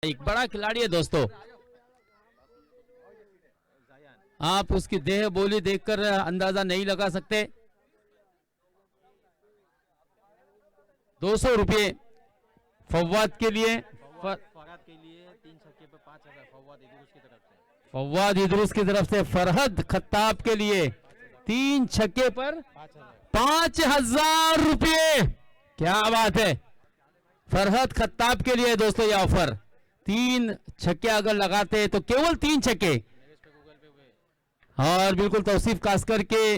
एक बड़ा खिलाड़ी है दोस्तों। आप उसकी देह बोली देखकर अंदाजा नहीं लगा सकते। 200 रुपये फवाद के लिए। फरहद के लिए 3 छक्के पे 5000 फवाद इदरूस की तरफ से। फवाद इदरूस की तरफ से फरहद खत्ताब के लिए 3 छक्के पर 5000 रुपये। क्या बात है, फरहद खत्ताब के लिए दोस्तों ये ऑफर। 3 छक्के अगर लगाते हैं तो केवल 3 छक्के, और बिल्कुल तौसीफ कास्कर के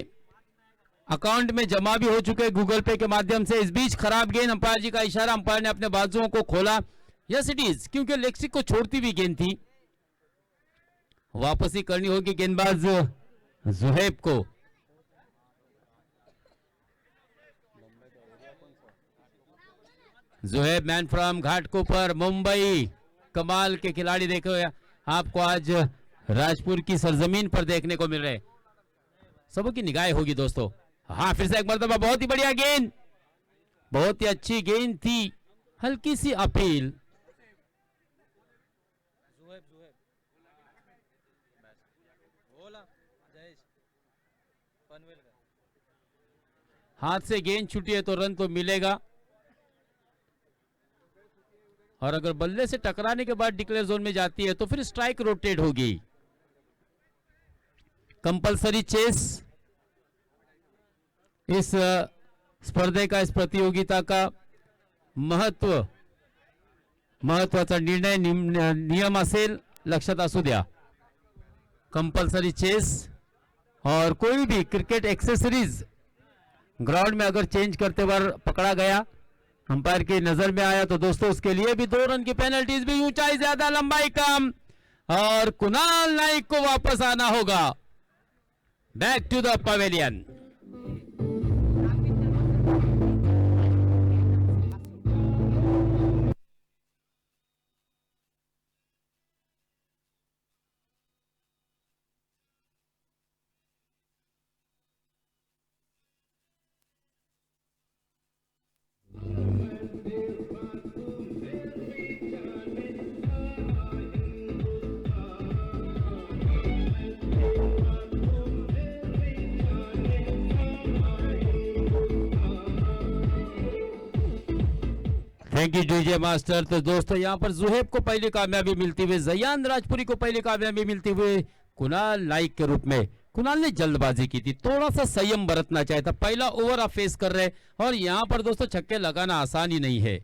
अकाउंट में जमा भी हो चुके गूगल पे के माध्यम से। इस बीच खराब गेंद, अंपायर जी का इशारा, अंपायर ने अपने बाजुओं को खोला। यस इट इज, क्योंकि लेक्सिक को छोड़ती भी गेंद थी। वापसी करनी होगी गेंदबाज जुहैब को। जुहैब मैन फ्रॉम घाटकोपर मुंबई, कमाल के खिलाड़ी देखो आपको आज राजपुर की सरजमीन पर देखने को मिल रहे। सबों की निगाहें होगी दोस्तों। हाँ, फिर से एक मरतबा बहुत ही बढ़िया गेंद, बहुत ही अच्छी गेंद थी। हल्की सी अपील। हाथ से गेंद छूटी है तो रन तो मिलेगा, और अगर बल्ले से टकराने के बाद डिक्लेयर जोन में जाती है तो फिर स्ट्राइक रोटेट होगी। कंपलसरी चेस इस स्पर्धे का, इस प्रतियोगिता का महत्वाचा निर्णय नियम असेल, लक्षात असू द्या। कंपलसरी चेस और कोई भी क्रिकेट एक्सेसरीज ग्राउंड में अगर चेंज करते वक्त पकड़ा गया, अंपायर की नजर में आया, तो दोस्तों उसके लिए भी 2 रन की पेनल्टीज भी। ऊंचाई ज्यादा, लंबाई कम, और कुणाल नाइक को वापस आना होगा। Back to the pavilion. Thank you DJ master. तो दोस्तों यहाँ पर जुहैब को पहली कामयाबी मिलती हुई, जयान राजपुरी को पहली कामयाबी मिलती हुई कुणाल नाइक के रूप में। कुणाल ने जल्दबाजी की थी, थोड़ा सा संयम बरतना चाहिए था। पहला ओवर आप फेस कर रहे, और यहाँ पर दोस्तों छक्के लगाना आसान ही नहीं है।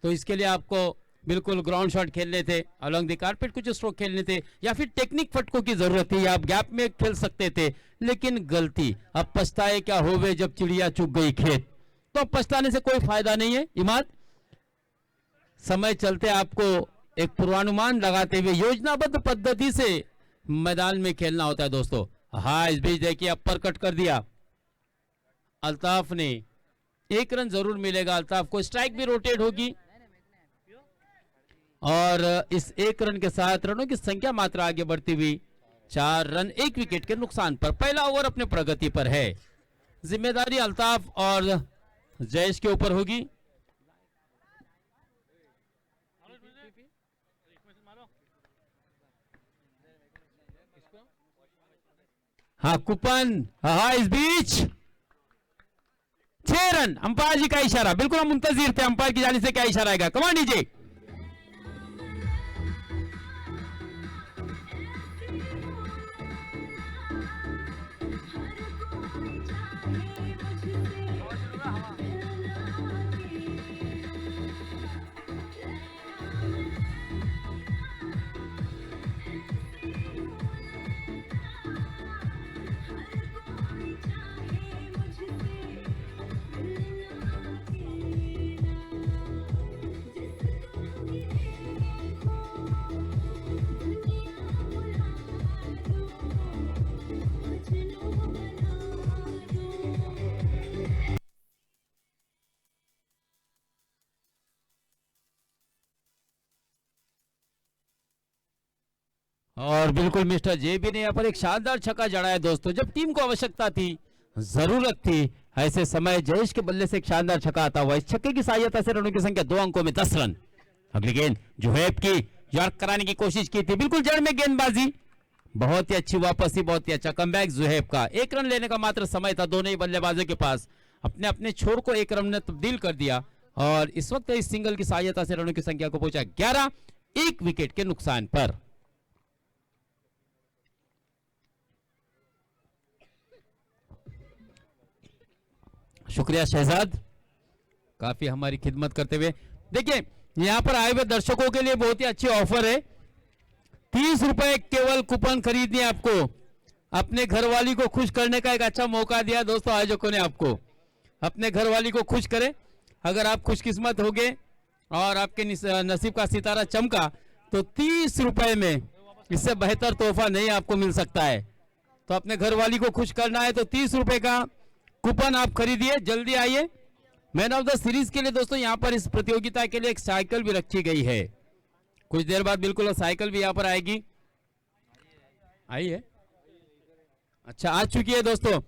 तो इसके लिए आपको बिल्कुल ग्राउंड शॉट खेलने थे, अलॉन्ग द कारपेट कुछ स्ट्रोक खेलने थे, या फिर टेक्निक फटकों की जरूरत थी, आप गैप में खेल सकते थे। लेकिन गलती, अब पछताए क्या होवे जब चिड़िया चुग गई खेत। तो अब पछताने से कोई फायदा नहीं है। इमाद, समय चलते आपको एक पूर्वानुमान लगाते हुए योजनाबद्ध पद्धति से मैदान में खेलना होता है दोस्तों। हाँ, इस बीच देखिए अपर कट कर दिया अल्ताफ ने। 1 रन जरूर मिलेगा अल्ताफ को, स्ट्राइक भी रोटेट होगी, और इस 1 रन के साथ रनों की संख्या मात्रा आगे बढ़ती हुई 4 रन 1 विकेट के नुकसान पर। पहला ओवर अपने प्रगति पर है। जिम्मेदारी अल्ताफ और जयेश के ऊपर होगी। हाँ, कुपन। हाँ, इस बीच 6 रन। अंपायर जी का इशारा, बिल्कुल हम मुंतजिर थे अंपायर की जाने से क्या इशारा आएगा। कमान डीजे। और बिल्कुल मिस्टर जेबी ने यहाँ पर एक शानदार छक्का जड़ाया दोस्तों। जब टीम को आवश्यकता थी, जरूरत थी, ऐसे समय जयेश के बल्ले से एक शानदार छक्का आता हुआ। इस छक्के की सहायता से रनों की संख्या 2 अंकों में 10 रन। अगली गेंद जुहैब की, यॉर्क कराने की कोशिश की थी, बिल्कुल जड़ में गेंदबाजी, बहुत ही अच्छी वापसी, बहुत ही अच्छा कमबैक जुहैब का। एक रन लेने का मात्र समय था दोनों ही बल्लेबाजों के पास, अपने अपने छोर को एक रन में तब्दील कर दिया और इस वक्त इस सिंगल की सहायता से रनों की संख्या को पहुंचा 11, एक विकेट के नुकसान पर। शुक्रिया शहजाद, काफी हमारी खिदमत करते हुए। देखिए यहां पर आए हुए दर्शकों के लिए बहुत ही अच्छी ऑफर है, 30 रुपए केवल कूपन खरीदने आपको, अपने घरवाली को खुश करने का एक अच्छा मौका दिया दोस्तों आयोजकों ने आपको, अपने घरवाली को खुश करें। अगर आप खुशकिस्मत हो गए और आपके नसीब का सितारा चमका तो 30 रुपए में इससे बेहतर तोहफा नहीं आपको मिल सकता है। तो अपने घरवाली को खुश करना है तो 30 रुपए का कूपन आप खरीदिए, जल्दी आइए। मैन ऑफ द सीरीज के लिए दोस्तों यहां पर इस प्रतियोगिता के लिए एक साइकिल भी रखी गई है, कुछ देर बाद बिल्कुल साइकिल भी यहां पर आएगी। आई है, अच्छा आ चुकी है दोस्तों।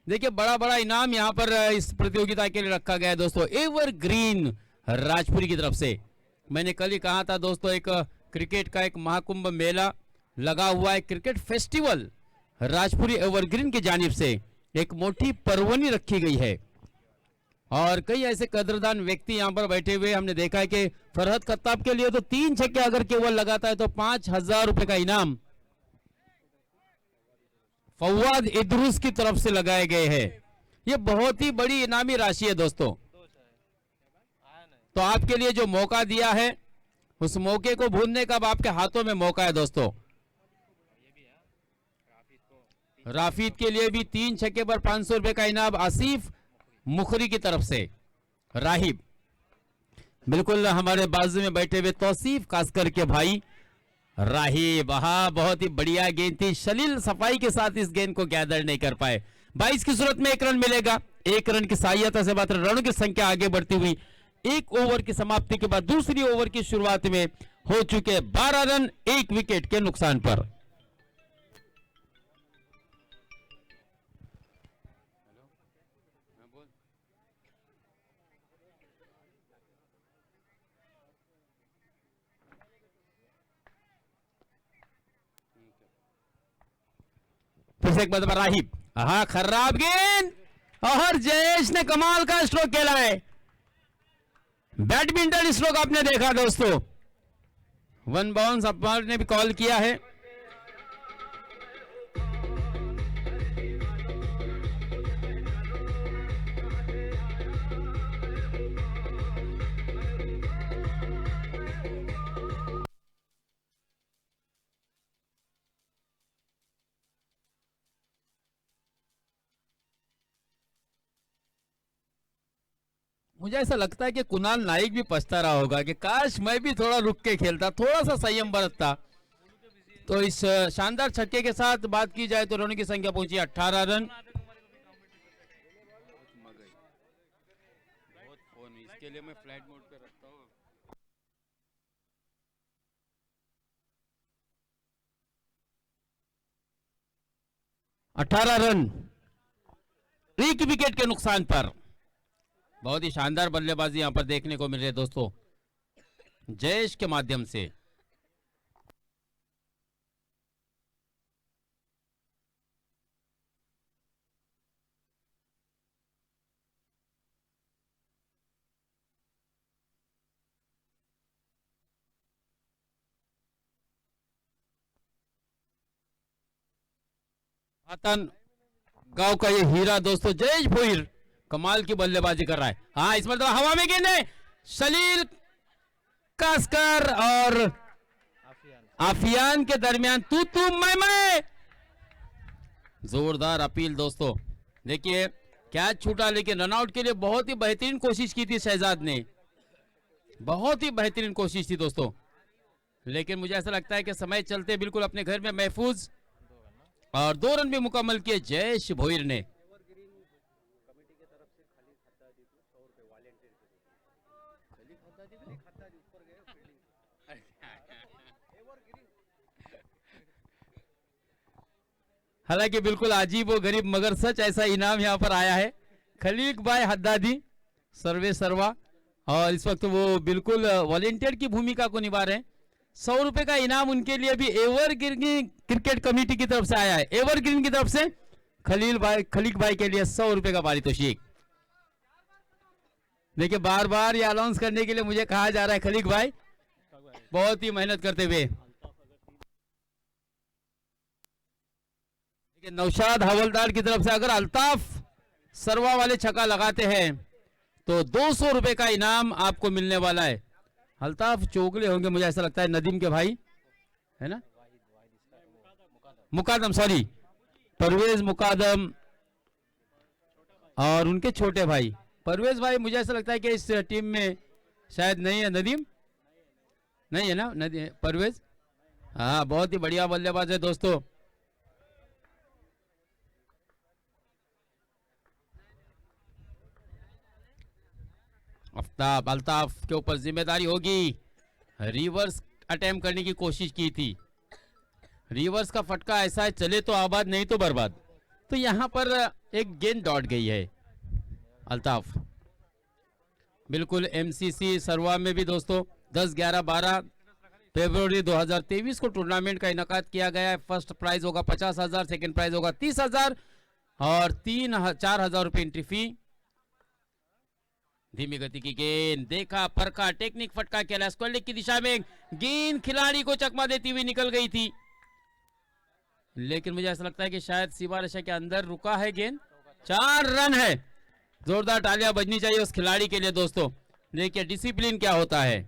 देखिए बड़ा बड़ा इनाम यहां पर इस प्रतियोगिता के लिए रखा गया है दोस्तों, एवरग्रीन राजपुरी की तरफ से। मैंने कल ही कहा था दोस्तों, एक क्रिकेट का एक महाकुंभ मेला लगा हुआ है, क्रिकेट फेस्टिवल राजपुरी एवरग्रीन की जानिब से एक मोटी परवनी रखी गई है और कई ऐसे कदरदान व्यक्ति यहां पर बैठे हुए हमने देखा है कि फरहत कत्ताब के लिए तो 3 छक्के अगर केवल लगाता है तो 5,000 रुपए का इनाम फवाद इदरूस की तरफ से लगाए गए हैं। ये बहुत ही बड़ी इनामी राशि है दोस्तों। तो आपके लिए जो मौका दिया है उस मौके को भूलने का अब आपके हाथों में मौका है दोस्तों। राफीद के लिए भी 3 छक्के पर 500 रुपए का इनाम आसिफ मुखरी की तरफ से। राहिब बिल्कुल हमारे बाजू में बैठे हुए तौसीफ खासकर के भाई राहिब, हाँ बहुत ही बढ़िया गेंद थी, शलील सफाई के साथ इस गेंद को गैदर नहीं कर पाए। 22 की सूरत में 1 रन मिलेगा, 1 रन की सहायता से मात्र रनों की संख्या आगे बढ़ती हुई 1 ओवर की समाप्ति के बाद दूसरी ओवर की शुरुआत में हो चुके 12 रन 1 विकेट के नुकसान पर। फिर से एक बार राहिब, हाँ खराब गेंद और जयेश ने कमाल का स्ट्रोक खेला है। बैडमिंटन स्ट्रोक आपने देखा दोस्तों, 1 बाउंस अपार ने भी कॉल किया है। मुझे ऐसा लगता है कि कुणाल नाइक भी पछता रहा होगा कि काश मैं भी थोड़ा रुक के खेलता, थोड़ा सा संयम बरतता। तो इस शानदार छक्के के साथ बात की जाए तो रनों की संख्या पहुंची 18 रन। इसके लिए मैं फ्लाइट मोड पे रखता हूं। 18 रन 1 विकेट के नुकसान पर। बहुत ही शानदार बल्लेबाजी यहां पर देखने को मिल रही है दोस्तों जयेश के माध्यम से। आतन गांव का ये हीरा दोस्तों जयेश भोईर कमाल की बल्लेबाजी कर रहा है। हाँ इस मतलब हवा में गेंद है, सलील कास्कर और आफियान के दरमियान तू मैं जोरदार अपील दोस्तों। देखिए कैच छूटा लेकिन रनआउट के लिए बहुत ही बेहतरीन कोशिश की थी शहजाद ने, बहुत ही बेहतरीन कोशिश थी दोस्तों। लेकिन मुझे ऐसा लगता है कि समय चलते बिल्कुल अपने घर में महफूज और 2 रन भी मुकम्मल किए जयेश भोईर ने। हालांकि बिल्कुल अजीब व गरीब मगर सच ऐसा इनाम यहां पर आया है। खलीक भाई हद्दादी सर्वे सर्वा और इस वक्त वो बिल्कुल वॉलेंटियर की भूमिका को निभा रहे हैं। 100 रुपए का इनाम उनके लिए भी एवरग्रीन क्रिकेट कमेटी की तरफ से आया है। एवरग्रीन की तरफ से खलीक भाई के लिए 100 रुपए का पारितोषिक। देखिए बार बार ये अनाउंस करने के लिए मुझे कहा जा रहा है खलीक भाई बहुत ही मेहनत करते हुए। देखिए नौशाद हवलदार की तरफ से अगर अल्ताफ सरवा वाले छक्का लगाते हैं तो 200 रुपए का इनाम आपको मिलने वाला है। अल्ताफ चोगले होंगे मुझे ऐसा लगता है, नदीम के भाई है ना, मुकादम सॉरी, परवेज मुकादम और उनके छोटे भाई परवेज भाई। मुझे ऐसा लगता है कि इस टीम में शायद नहीं है, नदीम नहीं है ना, परवेज हाँ बहुत ही बढ़िया बल्लेबाज है दोस्तों। अल्ताफ के ऊपर जिम्मेदारी होगी। रिवर्स अटेम्प्ट करने की कोशिश की थी, रिवर्स का फटका ऐसा है चले तो आबाद नहीं तो बर्बाद, तो यहां पर एक गेंद दौड़ गई है। अल्ताफ बिल्कुल एमसीसी सरवा में भी दोस्तों 10, 11, 12 फरवरी 2023 को टूर्नामेंट का इनकाद किया गया है। फर्स्ट प्राइज होगा 50,000, सेकंड प्राइज होगा 30,000 और 4,000 रुपए एंट्री फी। धीमी गति की गेंद, देखा परखा, टेक्निक फटका खेला, स्क्वायर लेग की दिशा में गेंद खिलाड़ी को चकमा देती हुई निकल गई थी, लेकिन मुझे ऐसा लगता है कि शायद सीमा रेखा के अंदर रुका है गेंद। 4 रन है, जोरदार तालियां बजनी चाहिए उस खिलाड़ी के लिए दोस्तों। देखिए डिसिप्लिन क्या होता है,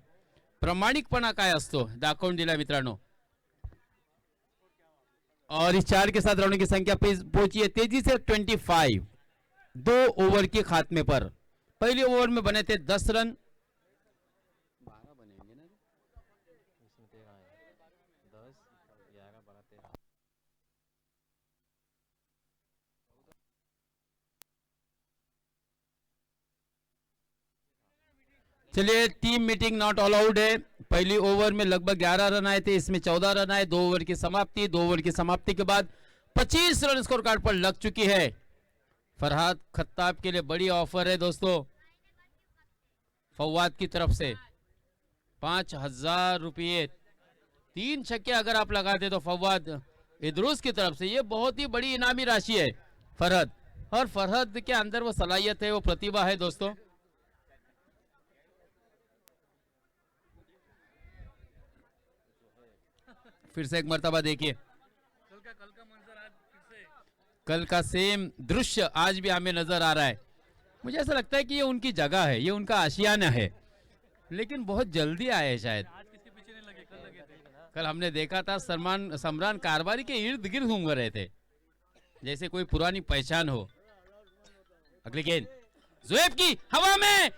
प्रामाणिकपणा काय असतो दाखवून दिला मित्रांनो। और इस 4 के साथ रनों की संख्या पहुंची है तेजी से 25, 2 ओवर के खात्मे पर। पहले ओवर में बने थे 10 रन, 12 बनेंगे ना, इसमें 13 है, 10, 11, 12, 13। चलिए टीम मीटिंग नॉट अलाउड है। पहली ओवर में लगभग 11 रन आए थे, इसमें 14 रन आए। 2 ओवर की समाप्ति, 2 ओवर की समाप्ति के बाद 25 रन स्कोर कार्ड पर लग चुकी है। फरहाद खत्ताब के लिए बड़ी ऑफर है दोस्तों फवाद की तरफ से, 5,000 रुपये। 3 छक्के अगर आप लगाते तो फवाद इदरूस की तरफ से ये बहुत ही बड़ी इनामी राशि है फरहद, और फरहद के अंदर वो सलाहियत है, वो प्रतिभा है दोस्तों। फिर से एक मर्तबा देखिए, कल का सेम दृश्य आज भी हमें नजर आ रहा है। मुझे ऐसा लगता है कि ये उनकी जगह है, ये उनका आशियाना है, लेकिन बहुत जल्दी आए शायद। कल हमने देखा था समरान कारबारी के इर्द गिर्द घूम रहे थे जैसे कोई पुरानी पहचान हो। अगली गेंद जुएब की हवा में,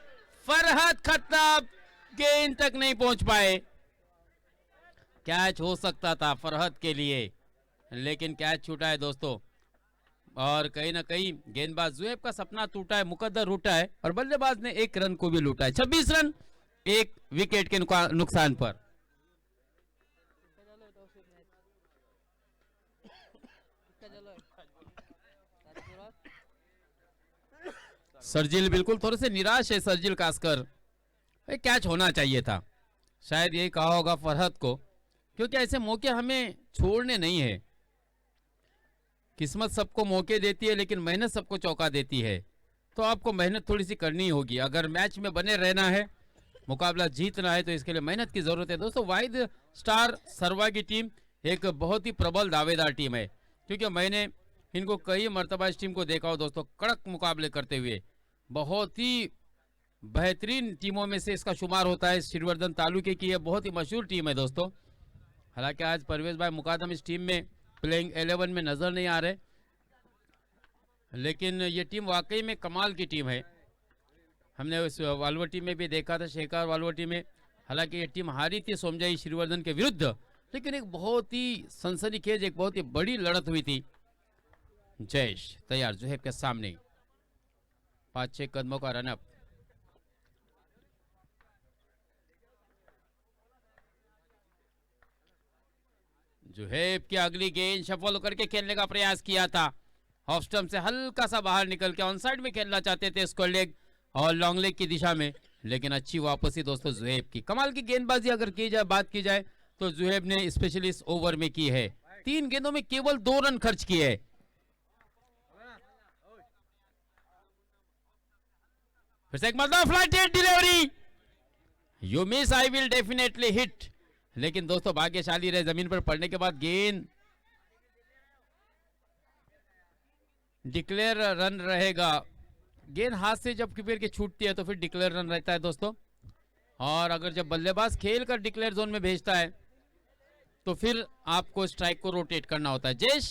फरहद खत्ताब गेंद तक नहीं पहुंच पाए। कैच हो सकता था फरहद के लिए, लेकिन कैच छूटा है दोस्तों। और कहीं ना कहीं गेंदबाज जुएब का सपना टूटा है, मुकद्दर रूठा है, और बल्लेबाज ने 1 रन को भी लूटा है। 26 रन 1 विकेट के नुकसान पर। सरजिल बिल्कुल थोड़े से निराश है, सरजिल खासकर कैच होना चाहिए था, शायद यही कहा होगा फरहद को, क्योंकि ऐसे मौके हमें छोड़ने नहीं है। किस्मत सबको मौके देती है, लेकिन मेहनत सबको चौंका देती है, तो आपको मेहनत थोड़ी सी करनी होगी। अगर मैच में बने रहना है, मुकाबला जीतना है, तो इसके लिए मेहनत की जरूरत है दोस्तों। वाहिद स्टार सरवा की टीम एक बहुत ही प्रबल दावेदार टीम है, क्योंकि मैंने इनको कई मरतबा इस टीम को देखा हो दोस्तों कड़क मुकाबले करते हुए। बहुत ही बेहतरीन टीमों में से इसका शुमार होता है। श्रीवर्धन तालुके की यह बहुत ही मशहूर टीम है दोस्तों। हालांकि आज परवेज भाई मुकादम इस टीम में प्लेइंग 11 में नजर नहीं आ रहे, लेकिन ये टीम वाकई में कमाल की टीम है। हमने उस वालवटी में भी देखा था, शेखर वालवटी में। हालांकि ये टीम हारी थी सोमजाई श्रीवर्धन के विरुद्ध, लेकिन एक बहुत ही सनसनीखेज, एक बहुत ही बड़ी लड़त हुई थी। जयेश तैयार जुहेब के सामने, 5-6 कदमों का रनअप। जुहेब की अगली गेंद सफल होकर के खेलने का प्रयास किया था, ऑफ स्टंप से हल्का सा बाहर निकल के ऑन साइड में खेलना चाहते थे स्क्वायर लेग और लॉन्ग लेग की दिशा में, लेकिन अच्छी वापसी दोस्तों जुहेब की। कमाल की गेंदबाजी अगर की जाए, बात की जाए तो जुहेब ने स्पेशली इस ओवर में की है। 3 गेंदों में केवल 2 रन खर्च किए हैं। फिर से एक मरतबा flight delivery, you miss I will definitely hit. लेकिन दोस्तों भाग्यशाली रहे, जमीन पर पड़ने के बाद गेंद डिक्लेयर रन रहेगा। गेंद हाथ से जब कीपर की छूटती है तो फिर डिक्लेयर रन रहता है दोस्तों। और अगर जब बल्लेबाज खेल कर डिक्लेयर जोन में भेजता है तो फिर आपको स्ट्राइक को रोटेट करना होता है। जयेश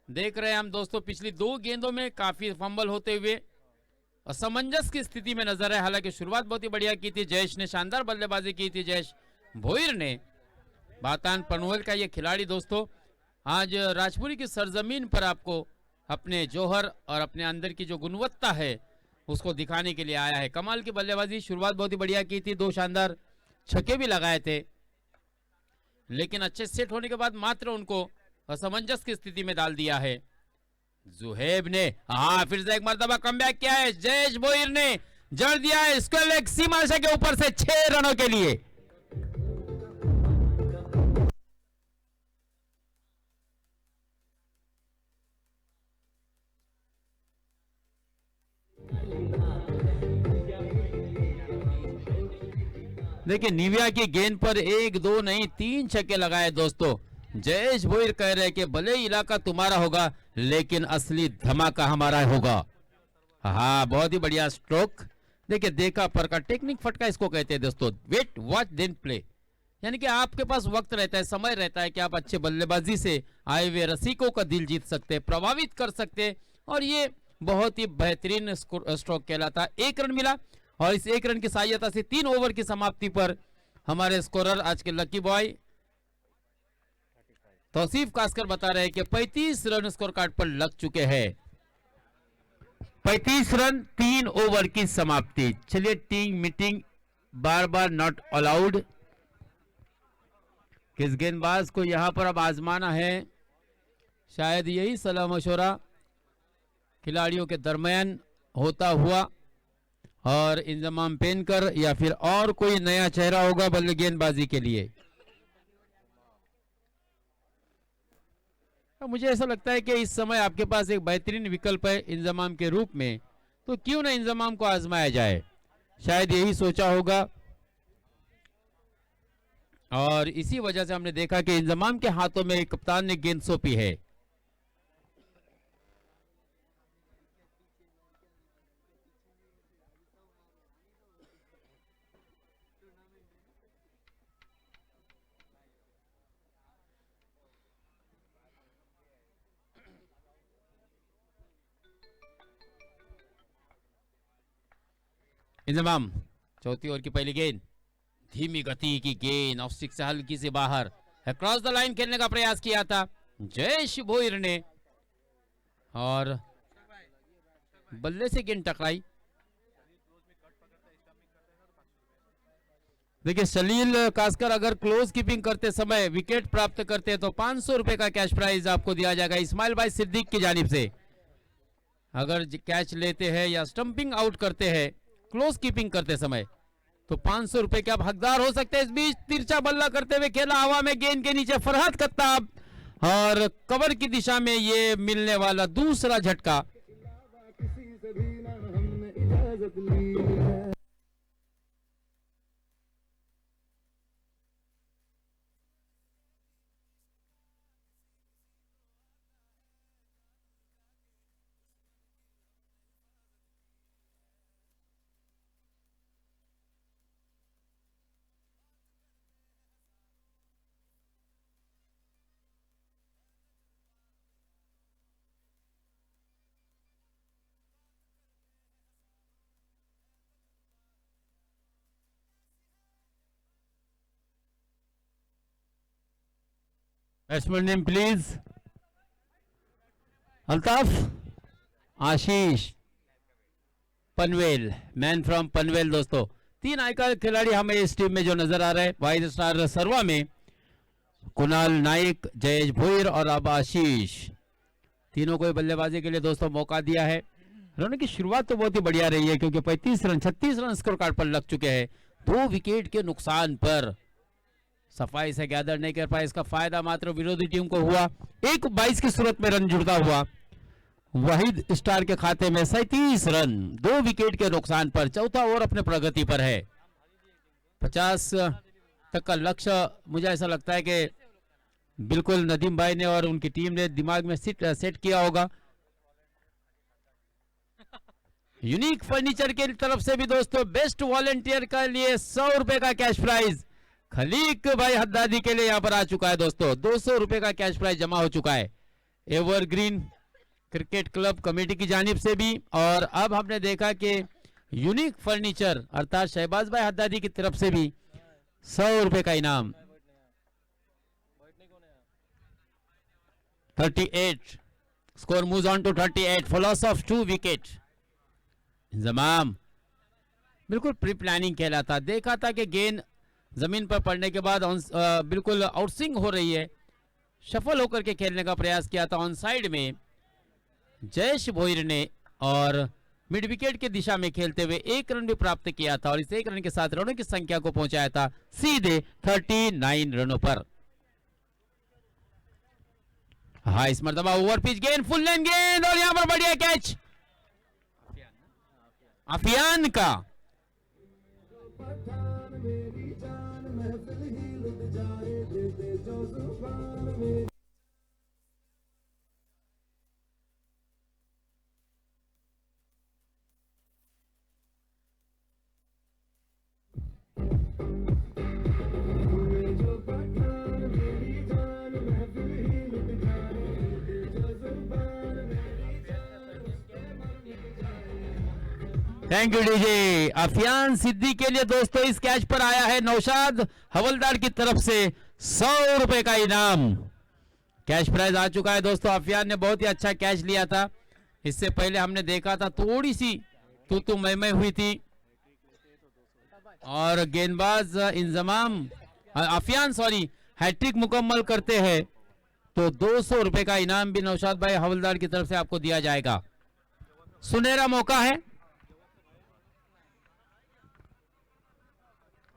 देख रहे हैं हम दोस्तों, पिछली 2 गेंदों में काफी फंबल होते हुए असमंजस की स्थिति में नजर है। हालांकि शुरुआत बहुत ही बढ़िया की थी जयेश ने, शानदार बल्लेबाजी की थी जयेश भोईर ने। बातान पनवेल का ये खिलाड़ी दोस्तों आज राजपुरी की सरजमीन पर आपको अपने जौहर और अपने अंदर की जो गुणवत्ता है उसको दिखाने के लिए आया है। कमाल की बल्लेबाजी, शुरुआत बहुत ही बढ़िया की थी, 2 शानदार छक्के भी लगाए थे, लेकिन अच्छे सेट होने के बाद मात्र उनको असमंजस की स्थिति में डाल दिया है जुहेब ने। हाँ, फिर से एक मरतबा कमबैक किया है जयेश भोईर ने, जड़ दिया है स्क्वायर लेग सीमा रेखा के ऊपर से 6 रनों के लिए। देखिए निविया की गेंद पर 1 2 नहीं 3 छक्के लगाए दोस्तों। जयेश भोईर कह रहे हैं कि भले इलाका तुम्हारा होगा लेकिन असली धमाका हमारा होगा। हाँ, बहुत ही बढ़िया स्ट्रोक। देखिए देखा परखा, टेक्निक फटका इसको कहते हैं दोस्तों। वेट वॉच देन प्ले, यानी कि आपके पास वक्त रहता है, समय रहता है कि आप अच्छे बल्लेबाजी से आए हुए रसिकों का दिल जीत सकते, प्रभावित कर सकते। और ये बहुत ही बेहतरीन स्ट्रोक कहलाता है। 1 रन मिला और इस 1 रन की सहायता से 3 ओवर की समाप्ति पर हमारे स्कोरर आज के लकी बॉय तौसीफ कास्कर बता रहे हैं कि 35 रन स्कोर कार्ड पर लग चुके हैं। 35 रन 3 ओवर की समाप्ति। चलिए team meeting bar bar not allowed. किस गेंदबाज को यहां पर अब आजमाना है, शायद यही सलाह मशवरा खिलाड़ियों के दरमियान होता हुआ और इंजमाम पहनकर, या फिर और कोई नया चेहरा होगा बल्ले गेंदबाजी के लिए। मुझे ऐसा लगता है कि इस समय आपके पास एक बेहतरीन विकल्प है इंजमाम के रूप में, तो क्यों ना इंजमाम को आजमाया जाए, शायद यही सोचा होगा। और इसी वजह से हमने देखा कि इंजमाम के हाथों में कप्तान ने गेंद सौंपी है। इंजमाम, चौथी ओवर की पहली गेंद, धीमी गति की गेंद ऑफ स्टिक से हल्की से बाहर, क्रॉस द लाइन खेलने का प्रयास किया था जयेश भोईर ने और बल्ले से गेंद टकराई। देखिए सलील कास्कर अगर क्लोज कीपिंग करते समय विकेट प्राप्त करते हैं तो 500 रुपए का कैश प्राइज आपको दिया जाएगा इस्माइल भाई सिद्दीक की जानिब से। अगर कैच लेते हैं या स्टंपिंग आउट करते हैं क्लोज कीपिंग करते समय तो 500 रुपए के आप हकदार हो सकते हैं। इस बीच तिरछा बल्ला करते हुए खेला हवा में, गेंद के नीचे फरहत कत्ताब और कवर की दिशा में ये मिलने वाला दूसरा झटका। Batsman name please, Altaf Ashish Panvel, man from Panvel. दोस्तों 3 आइकॉन खिलाड़ी हमें इस टीम में जो नजर आ रहे हैं, वाइड स्टार सर्वा में कुणाल नाइक, जयेश भोईर और अब आशीष, तीनों को बल्लेबाजी के लिए दोस्तों मौका दिया है। रन की शुरुआत तो बहुत ही बढ़िया रही है क्योंकि 35 रन 36 रन स्कोर कार्ड पर लग चुके हैं। 2 विकेट के नुकसान पर सफाई से गैदर नहीं कर पाए, इसका फायदा मात्र विरोधी टीम को हुआ। 1-22 की सूरत में रन जुड़ता हुआ वहीद स्टार के खाते में 37 रन 2 विकेट के नुकसान पर। चौथा ओवर अपने प्रगति पर है। 50 तक का लक्ष्य मुझे ऐसा लगता है कि बिल्कुल नदीम भाई ने और उनकी टीम ने दिमाग में सेट किया होगा। यूनिक फर्नीचर के तरफ से भी दोस्तों बेस्ट वॉलेंटियर के लिए 100 रुपए का कैश प्राइज खलीक भाई हद्दादी के लिए यहां पर आ चुका है दोस्तों। 200 रुपए का कैश प्राइज जमा हो चुका है एवरग्रीन क्रिकेट क्लब कमेटी की जानिब से भी। और अब हमने देखा कि यूनिक फर्नीचर अर्थात शहबाज भाई हद्दादी की तरफ से भी 100 रुपए का इनाम। 38 score moves on to 38 for loss of 2 wicket. Inzamam बिल्कुल प्री प्लानिंग खेला था, देखा था कि गेंद जमीन पर पड़ने के बाद बिल्कुल आउटस्विंग हो रही है, शफल होकर के खेलने का प्रयास किया था ऑन साइड में जयेश भोईर ने और मिड विकेट की दिशा में खेलते हुए 1 रन भी प्राप्त किया था और इस 1 रन के साथ रनों की संख्या को पहुंचाया था सीधे 39 रनों पर। हाँ, इस मरतबा ओवर पिच गेंद, फुल लेन गेंद और यहां पर बढ़िया कैच अफियान का। Thank you DJ. Afiyan Siddi के लिए दोस्तों इस कैच पर आया है नौशाद हवलदार की तरफ से 100 रुपए का इनाम। कैश प्राइज आ चुका है दोस्तों। अफियान ने बहुत ही अच्छा कैच लिया था। इससे पहले हमने देखा था थोड़ी सी तू मैं हुई थी और गेंदबाज इंजमाम अफियान हैट्रिक मुकम्मल करते हैं तो 200 रुपए का इनाम भी नौशाद भाई हवलदार की तरफ से आपको दिया जाएगा। सुनहरा मौका है।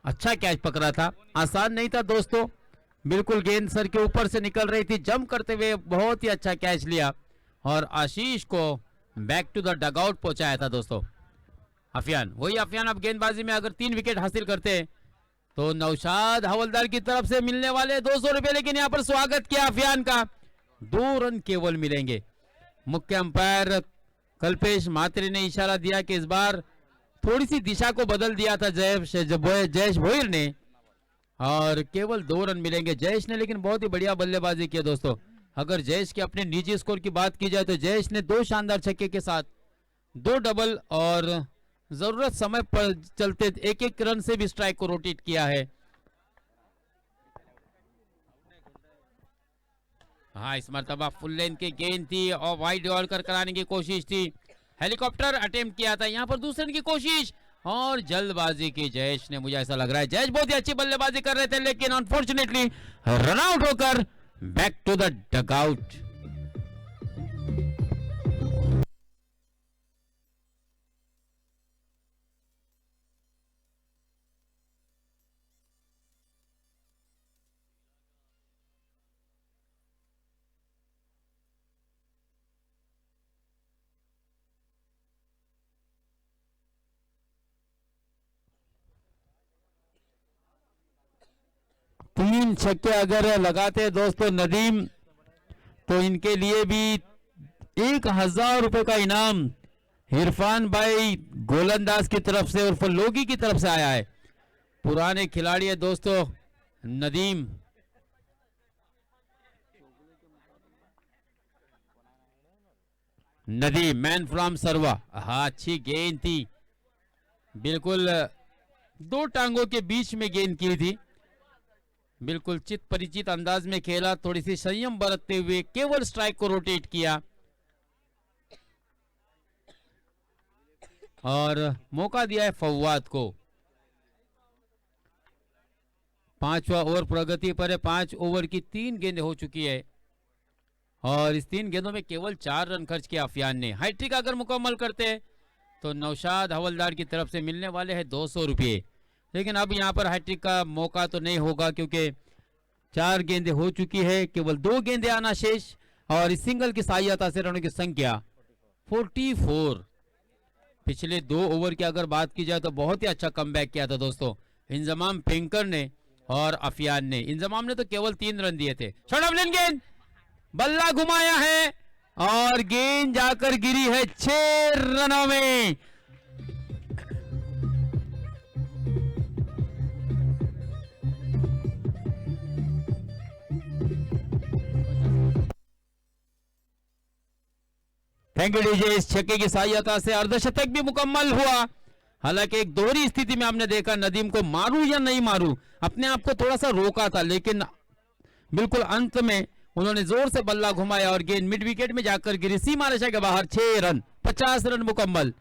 अच्छा कैच पकड़ा था, आसान नहीं था दोस्तों, बिल्कुल गेंद सर के ऊपर से निकल रही थी, जंप करते हुए बहुत ही अच्छा कैच लिया और आशीष को बैक टू द डगआउट पहुंचाया था दोस्तों। अफियान वही अफियान अब गेंदबाजी में अगर 3 विकेट हासिल करते हैं तो नौशाद हवलदार की तरफ से मिलने वाले 200 रुपए, लेकिन यहां पर स्वागत किया अफियान का, 2 रन केवल मिलेंगे। मुख्य अंपायर कल्पेश मात्रे ने इशारा दिया कि इस बार थोड़ी सी दिशा को बदल दिया था जयेश भोईर ने और केवल 2 रन मिलेंगे जयेश ने, लेकिन बहुत ही बढ़िया बल्लेबाजी की दोस्तों। अगर जयेश के अपने निजी स्कोर की बात की जाए तो जयेश ने 2 शानदार छक्के के साथ 2 डबल और जरूरत समय पर चलते 1-1 रन से भी स्ट्राइक को रोटेट किया है। हाँ, इस मरतबा फुल लेन की गेंद थी और वाइड यॉर्कर कराने की कोशिश थी, हेलीकॉप्टर अटेम्प्ट किया था, यहां पर दूसरे रन की कोशिश और जल्दबाजी की जयेश ने। मुझे ऐसा लग रहा है जयेश बहुत ही अच्छी बल्लेबाजी कर रहे थे लेकिन अनफॉर्चुनेटली रन आउट होकर बैक टू द डगआउट। तीन छक्के अगर लगाते दोस्तों नदीम तो इनके लिए भी 1000 रुपए का इनाम इरफान भाई गोलंदाज की तरफ से और लोगी की तरफ से आया है। पुराने खिलाड़ी है दोस्तों नदीम। नदीम मैन फ्रॉम सरवा। हाँ, अच्छी गेंद थी, बिल्कुल 2 टांगों के बीच में गेंद की थी, बिल्कुल चित परिचित अंदाज में खेला, थोड़ी सी संयम बरतते हुए केवल स्ट्राइक को रोटेट किया और मौका दिया है फवाद को। 5वां ओवर प्रगति पर है। 5 ओवर की 3 गेंदें हो चुकी है और इस 3 गेंदों में केवल 4 रन खर्च किया अफियान ने। हैट्रिक अगर मुकम्मल करते हैं तो नौशाद हवलदार की तरफ से मिलने वाले हैं 200 रुपये, लेकिन अब यहां पर हैट्रिक का मौका तो नहीं होगा क्योंकि 4 गेंदें हो चुकी है, केवल 2 गेंदें आना शेष और इस सिंगल की सहायता से रनों की संख्या 44। पिछले 2 ओवर की अगर बात की जाए तो बहुत ही अच्छा कमबैक किया था दोस्तों इंजमाम पेंकर ने और अफियान ने। इंजमाम ने तो केवल 3 रन दिए थे। शॉट ऑफ लेन गेंद, बल्ला घुमाया है और गेंद जाकर गिरी है 6 रनों में। Thank you DJ. इस छक्के की सहायता से अर्धशतक भी मुकम्मल हुआ। हालांकि एक दोहरी स्थिति में हमने देखा नदीम को मारूं या नहीं मारूं, अपने आप को थोड़ा सा रोका था, लेकिन बिल्कुल अंत में उन्होंने जोर से बल्ला घुमाया और गेंद मिड विकेट में जाकर गिरी सीमा रेखा के बाहर। 6 रन, 50 रन मुकम्मल।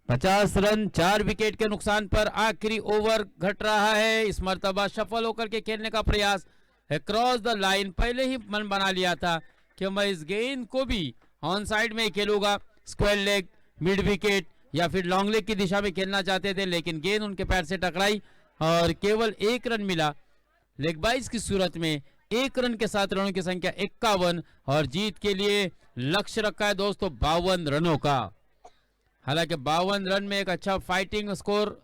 50 रन 4 विकेट के नुकसान पर आखिरी ओवर घट रहा है। इस मर्तबा सफल होकर के खेलने का प्रयास है क्रॉस द लाइन। पहले ही मन बना लिया था कि मैं इस गेंद को भी ऑन साइड में खेलूंगा, स्क्वायर लेग, मिड विकेट या फिर लॉन्ग लेग की दिशा में खेलना चाहते थे, लेकिन गेंद उनके पैर से टकराई और केवल 1 रन मिला। लेग बाइज की सूरत में 1 रन के साथ रनों की संख्या 51 और जीत के लिए लक्ष्य रखा है दोस्तों 52 रनों का। हालांकि 52 रन में एक अच्छा फाइटिंग स्कोर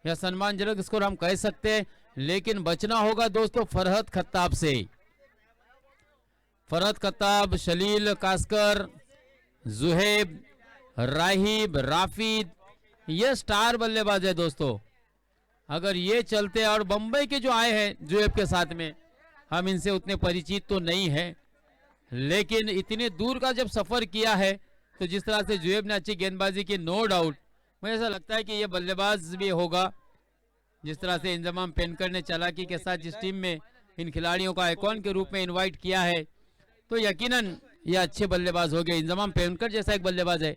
या सम्मानजनक स्कोर हम कह सकते हैं, लेकिन बचना होगा दोस्तों फरहत खत्ताब से। फरहत खत्ताब, शलील कास्कर, जुहेब, राहिब, राफिद, ये स्टार बल्लेबाज है दोस्तों। अगर ये चलते और बंबई के जो आए हैं जुहेब के साथ में, हम इनसे उतने परिचित तो नहीं है, लेकिन इतने दूर का जब सफर किया है तो जिस तरह से जुहेब ने अच्छी गेंदबाजी की, नो डाउट मुझे ऐसा लगता है कि ये बल्लेबाज भी होगा। जिस तरह से इंजमाम पेनकर ने चालाकी के साथ जिस टीम में इन खिलाड़ियों को आइकॉन के रूप में इनवाइट किया है, तो यकीनन ये अच्छे बल्लेबाज हो गए। इंजमाम पेनकर जैसा एक बल्लेबाज है।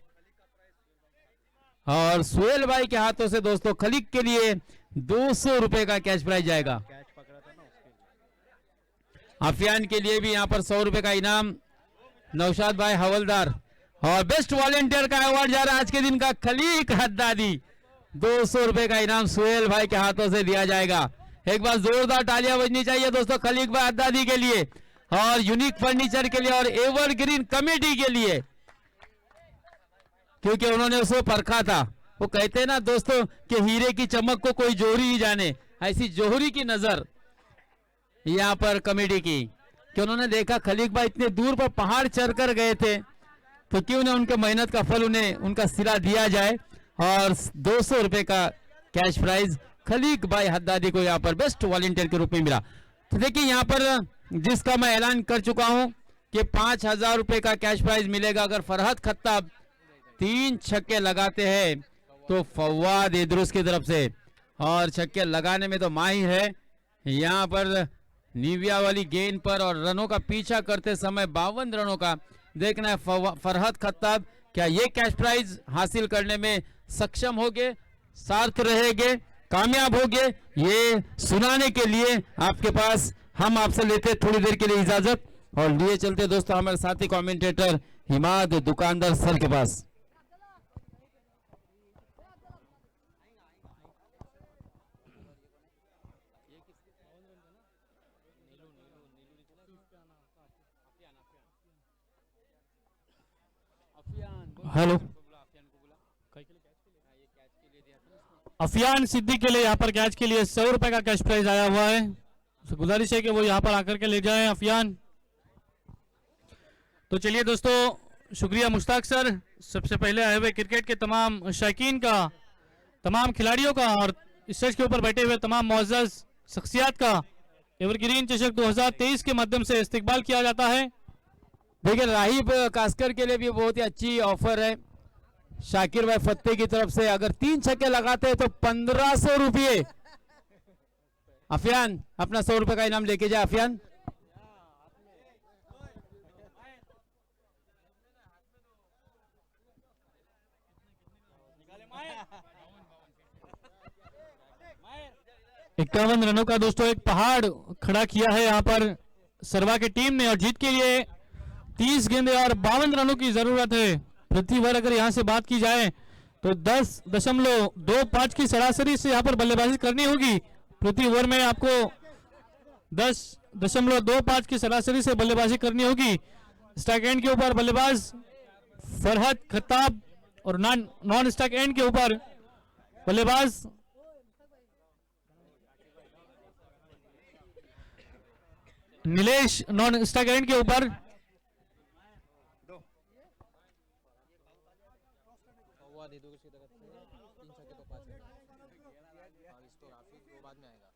और सुहेल भाई के हाथों से दोस्तों खलीक के लिए 200 रुपए का कैश प्राइज जाएगा। अफियान के लिए भी यहाँ पर 100 रुपए का इनाम नौशाद भाई हवलदार। और बेस्ट वॉलेंटियर का अवार्ड जा रहा है आज के दिन का खलीक हद्दादी। 200 रुपए का इनाम सुहेल भाई के हाथों से दिया जाएगा। एक बार जोरदार तालियां बजनी चाहिए दोस्तों खलीक भाई हद्दादी के लिए और यूनिक फर्नीचर के लिए और एवरग्रीन कमेटी के लिए, क्योंकि उन्होंने उसको परखा था। वो कहते हैं ना दोस्तों कि हीरे की चमक को कोई जोहरी ही जाने, ऐसी जोहरी की नजर यहाँ पर कमेटी की कि उन्होंने देखा खलीक भाई इतने दूर पर पहाड़ चढ़कर गए थे, तो क्यों ना उनके मेहनत का फल उन्हें उनका सिरा दिया जाए। और 200 रुपए का कैश प्राइज खलीक भाई हद्दादी को यहाँ पर बेस्ट वॉलंटियर के रूप में मिला। तो देखिए यहाँ पर जिसका मैं ऐलान कर चुका हूं कि 5000 रुपए का कैश प्राइज मिलेगा अगर फरहत खत्ताब 3 छक्के लगाते हैं तो फवाद इदरुस की तरफ से, और छक्के लगाने में तो माहिर है। यहाँ पर निविया वाली गेंद पर और रनों का पीछा करते समय 52 रनों का देखना है फरहत खत्ताब क्या ये कैश प्राइज हासिल करने में सक्षम होगे, सार्थ रहेंगे, कामयाब होगे। ये सुनाने के लिए आपके पास हम आपसे लेते थोड़ी देर के लिए इजाजत और लिए चलते दोस्तों हमारे साथी कमेंटेटर हिमाद दुकानदार सर के पास। हेलो, अफियान सिद्दीक के लिए यहाँ पर कैच के लिए 100 रुपए का कैश प्राइज आया हुआ है। तो गुजारिश है कि वो यहाँ पर आकर के ले जाएं अफियान। तो चलिए दोस्तों, शुक्रिया मुश्ताक सर, सबसे पहले आए हुए क्रिकेट के तमाम शौकीन का, तमाम खिलाड़ियों का और स्टेज के ऊपर बैठे हुए तमाम मुअज़्ज़ज़ शख्सियात का एवरग्रीन चषक 2023 के माध्यम से इस्तकबाल किया जाता है। देखिए राहिब कास्कर के लिए भी बहुत ही अच्छी ऑफर है शाकिर भाई फत्ते की तरफ से। अगर 3 छक्के लगाते हैं तो 1500 रुपये। अफियान अपना 100 रुपए का इनाम लेके जाए। अफियान इक्यावन रनों का दोस्तों एक पहाड़ खड़ा किया है यहाँ पर सरवा की टीम ने, और जीत के लिए 30 गेंदें और 52 रनों की जरूरत है। प्रति ओवर अगर यहाँ से बात की जाए तो 10.25 की सरासरी से यहाँ पर बल्लेबाजी करनी होगी। प्रति ओवर में आपको 10.25 की सरासरी से बल्लेबाजी करनी होगी। स्ट्राइक एंड के ऊपर बल्लेबाज फरहत खत्ताब और नॉन स्ट्राइक एंड के ऊपर बल्लेबाज नीलेश नॉन स्ट्राइक एंड के ऊपर हुआ दे दो किसी तरफ से 3 छक्के तो 5 है। और इस तो राफी वो बाद में आएगा।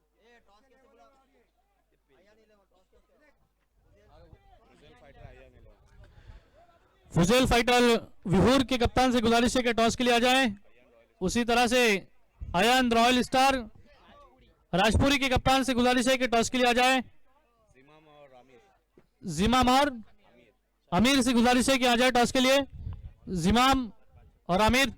फुजेल फाइटर विहूर के कप्तान से गुजारिश है कि टॉस के लिए आ जाएं। उसी तरह से आयान रॉयल स्टार राजपुरी के कप्तान से गुजारिश है कि टॉस के लिए आ जाएं। जिमाम और आमिर से गुजारिश है कि आ जाए टॉस के लिए। जिमाम और आमिर।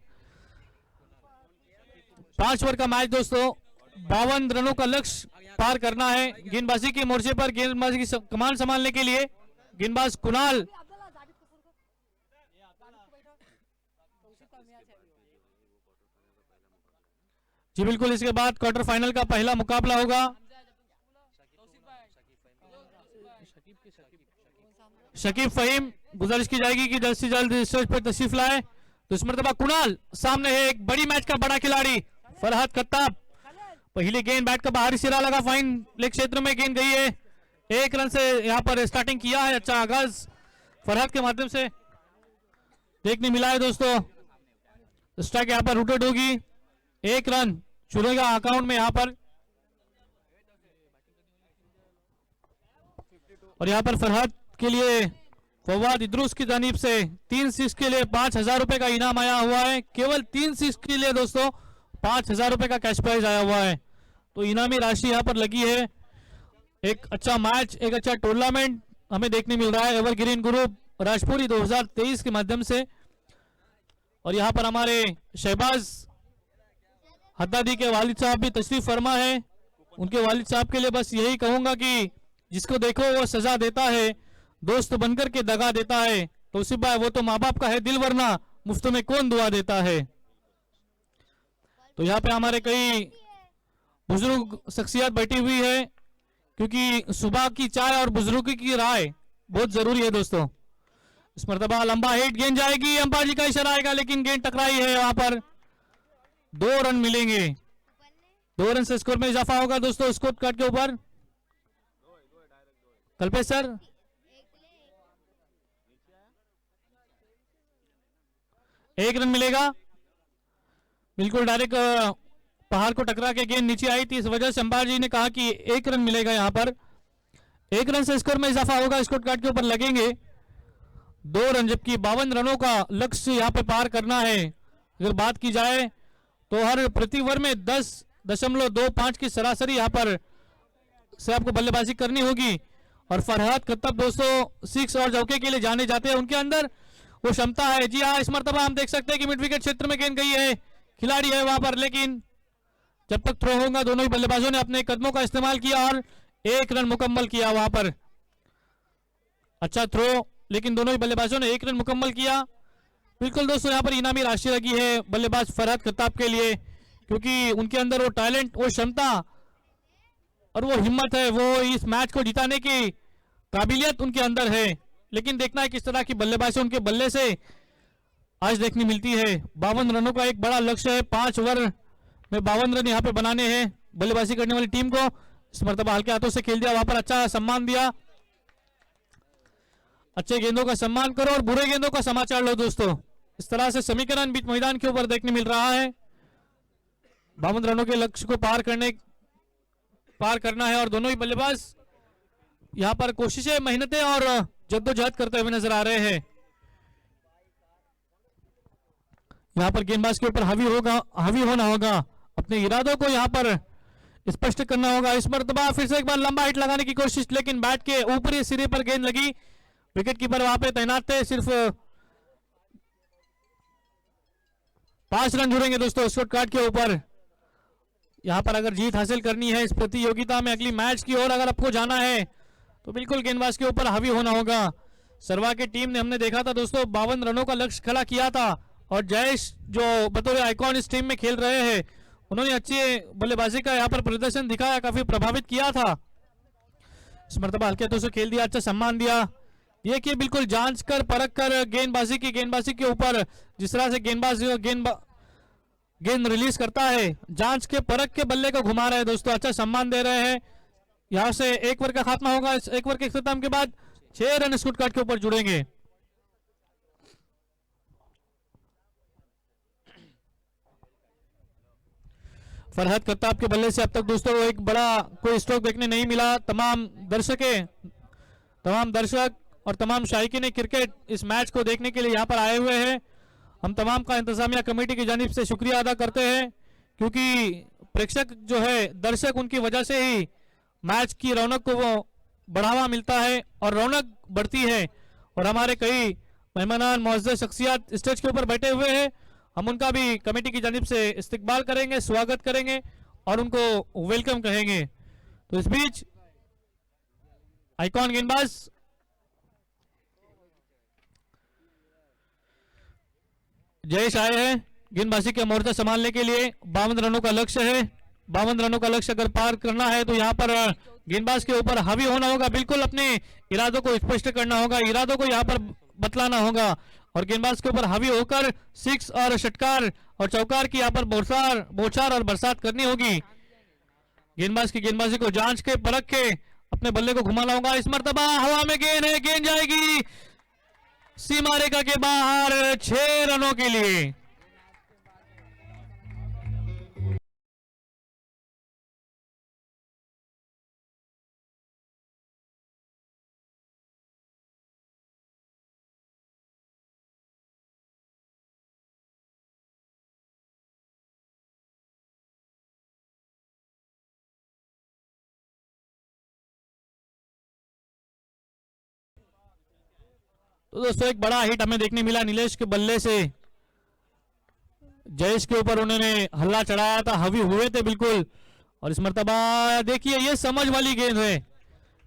5 ओवर का मैच दोस्तों, 52 रनों का लक्ष्य पार करना है। गेंदबाजी के मोर्चे पर गेंदबाजी की कमान संभालने के लिए गेंदबाज कुणाल जी बिल्कुल। इसके बाद क्वार्टर फाइनल का पहला मुकाबला होगा। शकीब फहीम गुजारिश की जाएगी कि जल्द से जल्द स्टेज पर तशरीफ लाए। तो इस मरतबा कुणाल सामने है, एक बड़ी मैच का बड़ा खिलाड़ी फरहत खत्ताब। पहली गेंद बैट का बाहरी सिरा लगा, फाइन लेग क्षेत्र में गेंद गई है। 1 रन से यहां पर स्टार्टिंग किया है। अच्छा आगाज फरहत के माध्यम से देखने मिला है दोस्तों। स्ट्राइक यहां पर रूटेड होगी, 1 रन चुनेगा अकाउंट में यहां पर। और यहां पर फरहत के लिए फवाद इद्रूस की जानिब से 3 6 के लिए 5,000 रुपए का इनाम आया हुआ है। केवल 3 6 के लिए दोस्तों 5,000 रुपए का कैश प्राइज आया हुआ है। तो इनामी राशि यहां पर लगी है। एक अच्छा मैच, एक अच्छा टूर्नामेंट हमें देखने मिल रहा है एवरग्रीन ग्रुप राजपुरी 2023 के माध्यम से। और यहां पर हमारे शहबाज हद्दादी के वालिद साहब भी तशरीफ फरमा है। उनके वालिद साहब के लिए बस यही कहूंगा कि जिसको देखो वो सजा देता है, दोस्त बनकर के दगा देता है। तो उसी भाई वो तो माँ बाप का है दिल, वरना मुफ्त में कौन दुआ देता है। तो यहाँ पे हमारे कई बुजुर्ग शख्सियत बैठी हुई है, क्योंकि सुबह की चाय और बुजुर्ग की राय बहुत जरूरी है दोस्तों। इस मरतबा लंबा हिट गेंद जाएगी, अंपायर जी का इशारा आएगा, लेकिन गेंद टकराई है। वहां पर 2 रन मिलेंगे। 2 रन से स्कोर में इजाफा होगा दोस्तों स्कोर कार्ड के ऊपर। कल्पेश सर, एक रन मिलेगा। बिल्कुल डायरेक्ट पहाड़ को टकरा के गेंद नीचे आई थी, इस वजह से अंपायर जी ने कहा कि 1 रन मिलेगा। यहां पर 1 रन से स्कोर में इजाफा होगा, स्कोर कार्ड के ऊपर लगेंगे 2 रन, जबकि 52 रनों का लक्ष्य यहां पे पार करना है। अगर बात की जाए तो हर प्रति ओवर में 10.25 की सरासरी यहां पर से आपको बल्लेबाजी करनी होगी। और फरहत खत्ताब दोस्तों 6 और चौके के लिए जाने जाते हैं, उनके अंदर वो क्षमता है। जी हाँ, इस मरतबा हम देख सकते हैं कि मिड विकेट क्षेत्र में गेंद गई है, खिलाड़ी है वहां पर, लेकिन जब तक थ्रो होगा दोनों ही बल्लेबाजों ने अपने कदमों का इस्तेमाल किया और 1 रन मुकम्मल किया वहां पर। अच्छा थ्रो, लेकिन दोनों ही बल्लेबाजों ने 1 रन मुकम्मल किया। बिल्कुल दोस्तों, यहाँ पर इनामी राशि लगी है बल्लेबाज फरहत खत्ताब के लिए, क्योंकि उनके अंदर वो टैलेंट, वो क्षमता और वो हिम्मत है, वो इस मैच को जिताने की काबिलियत उनके अंदर है। लेकिन देखना है किस तरह की बल्लेबाजी उनके बल्ले से आज देखने मिलती है। 52 रनों का एक बड़ा लक्ष्य है, 5 ओवर में 52 रन यहाँ पे बनाने हैं बल्लेबाजी करने वाली टीम को। इस मरतबा हल्के हाथों से खेल दिया, वहां पर अच्छा सम्मान दिया। अच्छे गेंदों का सम्मान करो और बुरे गेंदों का समाचार लो दोस्तों। इस तरह से समीकरण बीच मैदान के ऊपर देखने मिल रहा है। 52 रनों के लक्ष्य को पार करना है और दोनों ही बल्लेबाज यहां पर कोशिशें, मेहनतें और जद्दोजहद करते हुए नजर आ रहे हैं। यहां पर गेंदबाज के ऊपर हावी होना होगा, अपने इरादों को यहां पर स्पष्ट करना होगा। इस मरतबा फिर से एक बार लंबा हिट लगाने की कोशिश, लेकिन बैट के ऊपरी सिरे पर गेंद लगी। विकेट कीपर वहां पे तैनात थे, सिर्फ 5 रन जुड़ेंगे दोस्तों स्कोर कार्ड के ऊपर। यहां पर अगर जीत हासिल करनी है इस प्रतियोगिता में, अगली मैच की ओर अगर आपको जाना है, तो बिल्कुल गेंदबाज के ऊपर हावी होना होगा। सरवा की टीम ने हमने देखा था दोस्तों 52 रनों का लक्ष्य खड़ा किया था, और जयेश जो बतौर आइकॉन इस टीम में खेल रहे हैं, उन्होंने अच्छी बल्लेबाजी का यहाँ पर प्रदर्शन दिखाया, काफी प्रभावित किया था। इस मरतबा हल्के हाथों से खेल दिया, अच्छा सम्मान दिया। देखिए बिल्कुल जांच कर परख कर गेंदबाजी के ऊपर जिस तरह से गेंद रिलीज करता है, जांच के परख के बल्ले को घुमा रहे हैं दोस्तों, अच्छा सम्मान दे रहे हैं। यहां से एक ओवर का खात्मा होगा, इस एक ओवर के इख्तिताम के बाद 6 रन स्कोर कार्ड के ऊपर जुड़ेंगे। फरहद करताब के बल्ले से अब तक दोस्तों एक बड़ा कोई स्ट्रोक देखने नहीं मिला। तमाम दर्शक और तमाम शायकीन क्रिकेट इस मैच को देखने के लिए यहाँ पर आए हुए हैं। हम तमाम का इंतजामिया कमेटी की जानिब से शुक्रिया अदा करते हैं, क्योंकि प्रेक्षक जो है, दर्शक, उनकी वजह से ही मैच की रौनक को वो बढ़ावा मिलता है और रौनक बढ़ती है। और हमारे कई मेहमान मुअज़्ज़ज़ शख्सियत स्टेज के ऊपर बैठे हुए हैं, हम उनका भी कमेटी की जानिब से इस्तकबाल करेंगे, स्वागत करेंगे और उनको वेलकम कहेंगे। तो इस बीच आइकॉन गेंदबाज जयेश आए हैं गेंदबाजी का मोर्चा संभालने के लिए। 52 रनों का लक्ष्य है, 52 रनों का लक्ष्य अगर पार करना है तो यहाँ पर गेंदबाज के ऊपर हावी होना होगा, बिल्कुल अपने इरादों को स्पष्ट करना होगा, इरादों को यहाँ पर बतलाना होगा और गेंदबाज के ऊपर हावी होकर सिक्स और षटकार और चौकार की यहाँ पर बौछार और बरसात करनी होगी। गेंदबाज की गेंदबाजी को जांच के परख के अपने बल्ले को घुमाना होगा। इस मरतबा हवा में गेंद है, गेंद जाएगी सीमा रेखा के बाहर 6 रनों के लिए। तो दोस्तों एक बड़ा हिट हमें देखने मिला नीलेश के बल्ले से। जयेश के ऊपर उन्होंने हल्ला चढ़ाया था, हावी हुए थे बिल्कुल। और इस मरतबा देखिए ये समझ वाली गेंद है,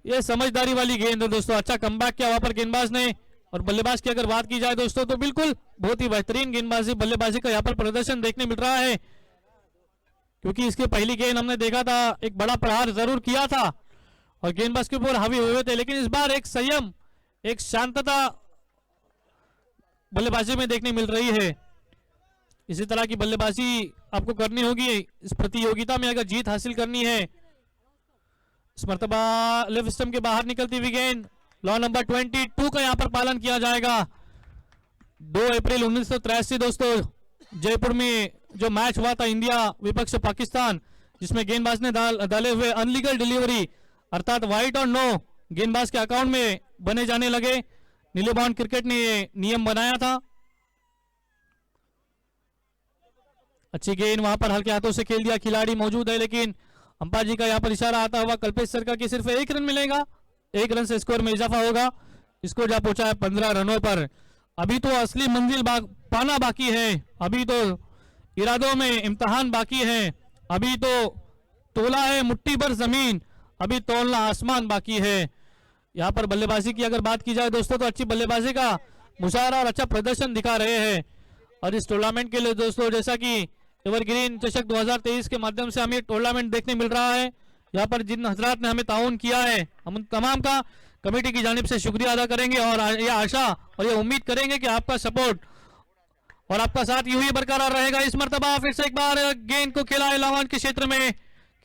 ये समझदारी वाली गेंद है दोस्तों। अच्छा कमबैक किया वहां पर गेंदबाज ने। और बल्लेबाज की अगर बात की जाए दोस्तों तो बिल्कुल बहुत ही बेहतरीन गेंदबाजी बल्लेबाजी का यहाँ पर प्रदर्शन देखने मिल रहा है, क्योंकि इसके पहली गेंद हमने देखा था एक बड़ा प्रहार जरूर किया था और गेंदबाज के ऊपर हावी हुए थे, लेकिन इस बार एक संयम, एक शांतता बल्लेबाजी में देखने मिल रही है। इसी तरह की बल्लेबाजी आपको करनी होगी इस प्रतियोगिता में अगर जीत हासिल करनी है। इस मरतबा लेफ्ट स्टंप के बाहर निकलती हुई गेंद, लॉ नंबर 22 का यहां पर पालन किया जाएगा। 2 अप्रैल 1983 दोस्तों जयपुर में जो मैच हुआ था इंडिया विपक्ष पाकिस्तान, जिसमें गेंदबाज ने डाले हुए अनलीगल डिलीवरी अर्थात वाइट और नो गेंदबाज के अकाउंट में बने जाने लगे। नीले बॉन्ड क्रिकेट ने ये नियम बनाया था। अच्छी गेंद वहां पर हल्के हाथों से खेल दिया, खिलाड़ी मौजूद है, लेकिन अंपायर जी का यहां पर इशारा आता हुआ कल्पेश सरकार की सिर्फ 1 रन मिलेगा, 1 रन से स्कोर में इजाफा होगा। स्कोर जा पहुंचा है 15 रनों पर। अभी तो असली मंजिल पाना बाकी है, अभी तो इरादों में इम्तिहान बाकी है, अभी तो तोला है मुट्ठी भर जमीन, अभी तोलना आसमान बाकी है। यहाँ पर बल्लेबाजी की अगर बात की जाए दोस्तों तो अच्छी बल्लेबाजी का मुशाहरा और अच्छा प्रदर्शन दिखा रहे हैं। और इस टूर्नामेंट के लिए दोस्तों जैसा कि एवरग्रीन चषक 2023 के माध्यम से हमें टूर्नामेंट देखने मिल रहा है, यहाँ पर जिन हजरात ने हमें ताउन किया है हम उन तमाम का कमेटी की जानिब से शुक्रिया अदा करेंगे और यह आशा और ये उम्मीद करेंगे कि आपका सपोर्ट और आपका साथ यूं ही बरकरार रहेगा। इस मरतबा फिर से एक बार गेंद को खेला है लावान के क्षेत्र में,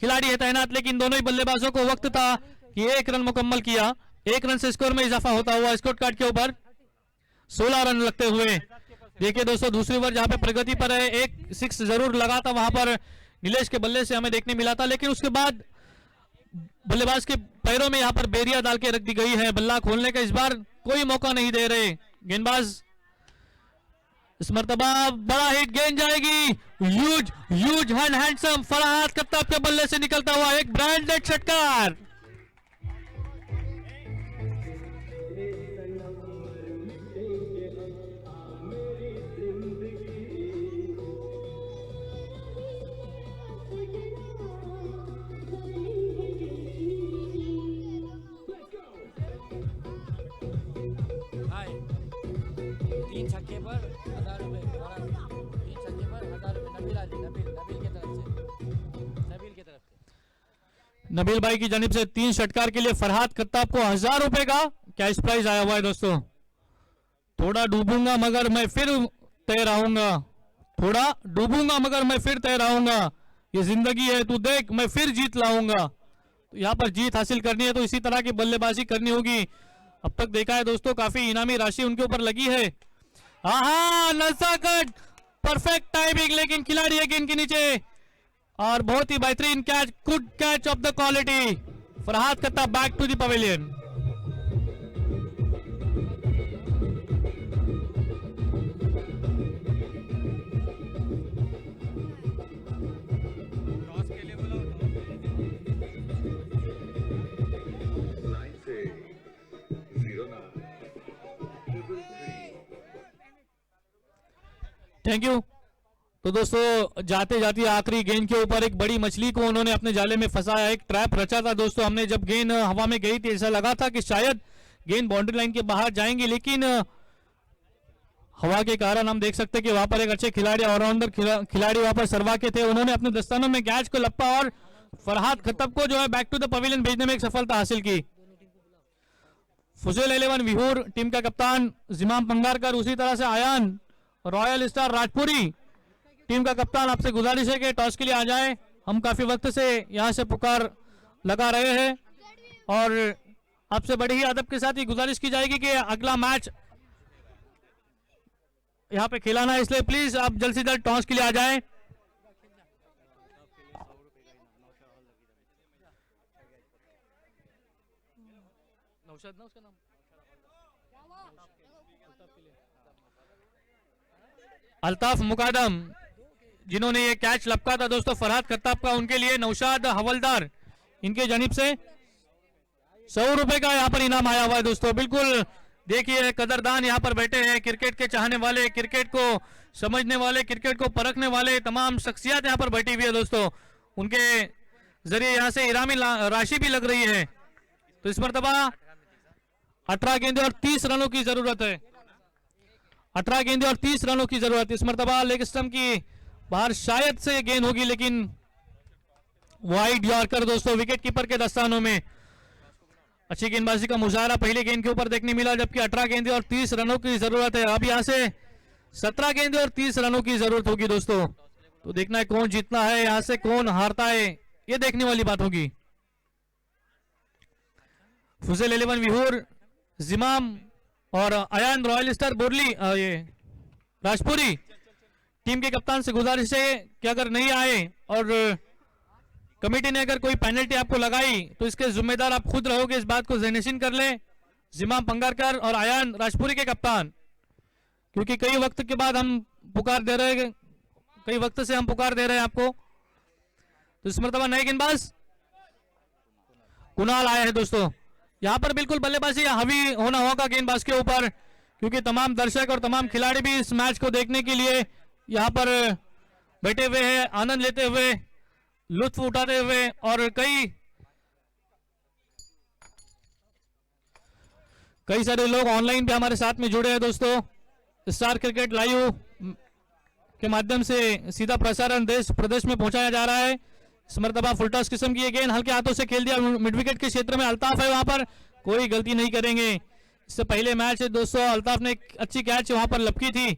खिलाड़ी है तैनात, लेकिन दोनों ही बल्लेबाजों को वक्त था कि 1 रन मुकम्मल किया, 1 रन से स्कोर में इजाफा होता हुआ स्कोर कार्ड के ऊपर 16 रन लगते हुए। देखिए दोस्तों दूसरी ओवर जहां पे प्रगति पर है, एक 6 जरूर लगा था वहां पर नीलेश के बल्ले से हमें देखने मिला था, लेकिन उसके बाद बल्लेबाज के पैरों में यहां पर बेरिया डाल के रख दी गई है, बल्ला खोलने का इस बार कोई मौका नहीं दे रहे गेंदबाज। इस मरतबा बड़ा हिट गेंद जाएगी, ह्यूज हैंडसम फरहाद करताब के बल्ले से निकलता हुआ एक ब्रांडेड षटकार। नबील भाई की जानिब से 3 षटकार के लिए फरहाद खत्ताब को 1000 रुपए का कैश प्राइज आया हुआ है दोस्तों। थोड़ा डूबूंगा मगर मैं फिर तैर आऊंगा, थोड़ा डूबूंगा मगर मैं फिर तैर आऊंगा, ये जिंदगी है तू देख मैं फिर जीत लाऊंगा। तो यहाँ पर जीत हासिल करनी है तो इसी तरह की बल्लेबाजी करनी होगी। अब तक देखा है दोस्तों काफी इनामी राशि उनके ऊपर लगी है। आहा नजाकत, परफेक्ट टाइमिंग, लेकिन खिलाड़ी है गेंद के नीचे और बहुत ही बेहतरीन catch, good catch of the quality. Farhad Khattab back to the pavilion. Thank you. तो दोस्तों जाते जाते आखिरी गेंद के ऊपर एक बड़ी मछली को उन्होंने अपने जाले में फंसाया, एक ट्रैप रचा था दोस्तों। हमने जब गेंद हवा में गई थी ऐसा लगा था कि शायद गेंद बाउंड्री लाइन के बाहर जाएंगी, लेकिन हवा के कारण हम देख सकते कि वहां पर एक अच्छे खिलाड़ी, ऑलराउंडर खिलाड़ी वहां पर सरवा के थे, उन्होंने अपने दस्तानों में कैच को लपा और फरहाद खत्ताब को जो है बैक टू द पवेलियन भेजने में एक सफलता हासिल की। फुजेल 11 विहूर टीम का कप्तान जिमाम पंगारकर, उसी तरह से Ayan Royal Star Rajpuri team का कप्तान, आपसे गुजारिश है कि टॉस के लिए आ जाए। हम काफी वक्त से यहां से पुकार लगा रहे हैं और आपसे बड़े ही अदब के साथ ही गुजारिश की जाएगी कि अगला मैच यहां पे खिलाना है, इसलिए प्लीज आप जल्द से जल्द टॉस के लिए आ जाएं। अल्ताफ मुकादम जिन्होंने ये कैच लपका था दोस्तों फरहाद खत्ताब का, उनके लिए नौशाद हवलदार इनके जानिब से 100 रुपए का यहाँ पर इनाम आया हुआ है दोस्तों। बिल्कुल देखिए कदरदान यहाँ पर बैठे हैं, क्रिकेट के चाहने वाले, क्रिकेट को समझने वाले, क्रिकेट को परखने वाले तमाम शख्सियत यहाँ पर बैठी हुई है दोस्तों। उनके जरिए यहाँ से इनामी राशि भी लग रही है। तो इस मरतबा 18 गेंदे और 30 रनों की जरूरत है, 18 गेंदे और 30 रनों की जरूरत। इस मरतबा लेग स्टंप की बाहर शायद से गेंद होगी, लेकिन वाइड यॉर्कर दोस्तों विकेट कीपर के दस्तानों में। अच्छी गेंदबाजी का मुजाहरा पहले गेंद के ऊपर देखने मिला, जबकि 18 गेंदे और 30 रनों की जरूरत है। अब यहां से 17 गेंदे और 30 रनों की जरूरत होगी दोस्तों। तो देखना है कौन जीतना है, यहां से कौन हारता है, ये देखने वाली बात होगी। फुजेल 11 विहूर जिमाम और अयान रॉयल स्टार बोरली ये राजपुरी टीम के कप्तान से गुजारिश है कि अगर नहीं आए और कमेटी ने अगर कोई पेनल्टी आपको लगाई तो इसके जिम्मेदार आप खुद रहोगे, इस बात को ज़हननशीन कर लें जिमाम पंगारकर और आयान राजपुरी के कप्तान, क्योंकि कई वक्त के बाद हम पुकार दे रहे हैं, कई वक्त से हम पुकार दे रहे हैं आपको। तो इस मरतबा नए गेंदबाज कुणाल आया है दोस्तों। यहाँ पर बिल्कुल बल्लेबाजी हावी होना होगा गेंदबाज के ऊपर, क्योंकि तमाम दर्शक और तमाम खिलाड़ी भी इस मैच को देखने के लिए यहाँ पर बैठे हुए हैं, आनंद लेते हुए, लुत्फ उठाते हुए, और कई सारे लोग ऑनलाइन भी हमारे साथ में जुड़े हैं दोस्तों। स्टार क्रिकेट लाइव के माध्यम से सीधा प्रसारण देश प्रदेश में पहुंचाया जा रहा है। इस मरतबा फुल टॉस किस्म की ये गेंद हल्के हाथों से खेल दिया मिड विकेट के क्षेत्र में। अल्ताफ है वहां पर, कोई गलती नहीं करेंगे। इससे पहले मैच है दोस्तों अल्ताफ ने एक अच्छी कैच वहां पर लपकी थी,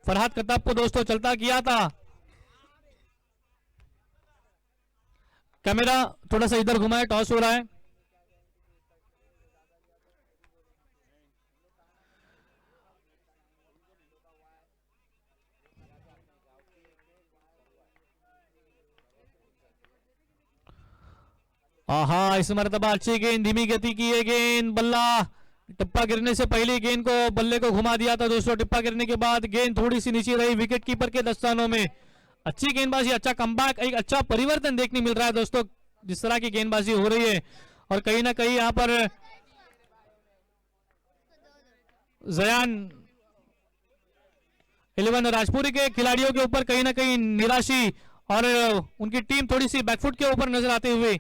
फरहाद खत्ताब को दोस्तों चलता किया था। कैमरा थोड़ा सा इधर घुमाए, टॉस हो रहा है। आहा इस मरतबा अच्छी गेंद, धीमी गति की ये गेंद, बल्ला टिप्पा गिरने से पहले गेंद को बल्ले को घुमा दिया था दोस्तों। टिप्पा गिरने के बाद गेंद थोड़ी सी नीचे रही विकेट कीपर के दस्तानों में। अच्छी गेंदबाजी, अच्छा कमबैक, एक अच्छा परिवर्तन देखने मिल रहा है दोस्तों जिस तरह की गेंदबाजी हो रही है। और कहीं ना कहीं यहाँ पर जयान 11 राजपुरी के खिलाड़ियों के ऊपर कहीं ना कहीं निराशी और उनकी टीम थोड़ी सी बैकफुट के ऊपर नजर आते हुए।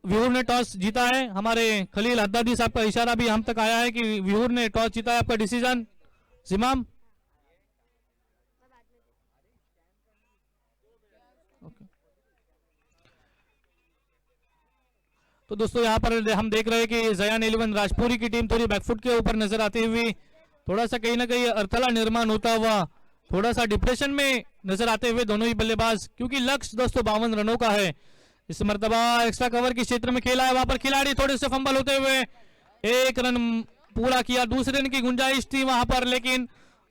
विहूर ने टॉस जीता है, हमारे खलील हद्दादी साहब का इशारा भी हम तक आया है कि विहूर ने टॉस जीता है। आपका डिसीजन जिमाम? तो दोस्तों यहाँ पर हम देख रहे हैं कि जयान 11 राजपुरी की टीम थोड़ी बैकफुट के ऊपर नजर आती हुई, थोड़ा सा कहीं ना कहीं अड़थला निर्माण होता हुआ, थोड़ा सा डिप्रेशन में नजर आते हुए दोनों ही बल्लेबाज, क्योंकि लक्ष्य दोस्तों 52 रनों का है। इस मर्तबा एक्स्ट्रा कवर के क्षेत्र में खेला है, वहां पर खिलाड़ी थोड़े से फंबल होते हुए 1 रन पूरा किया, दूसरे रन की गुंजाइश थी वहां पर, लेकिन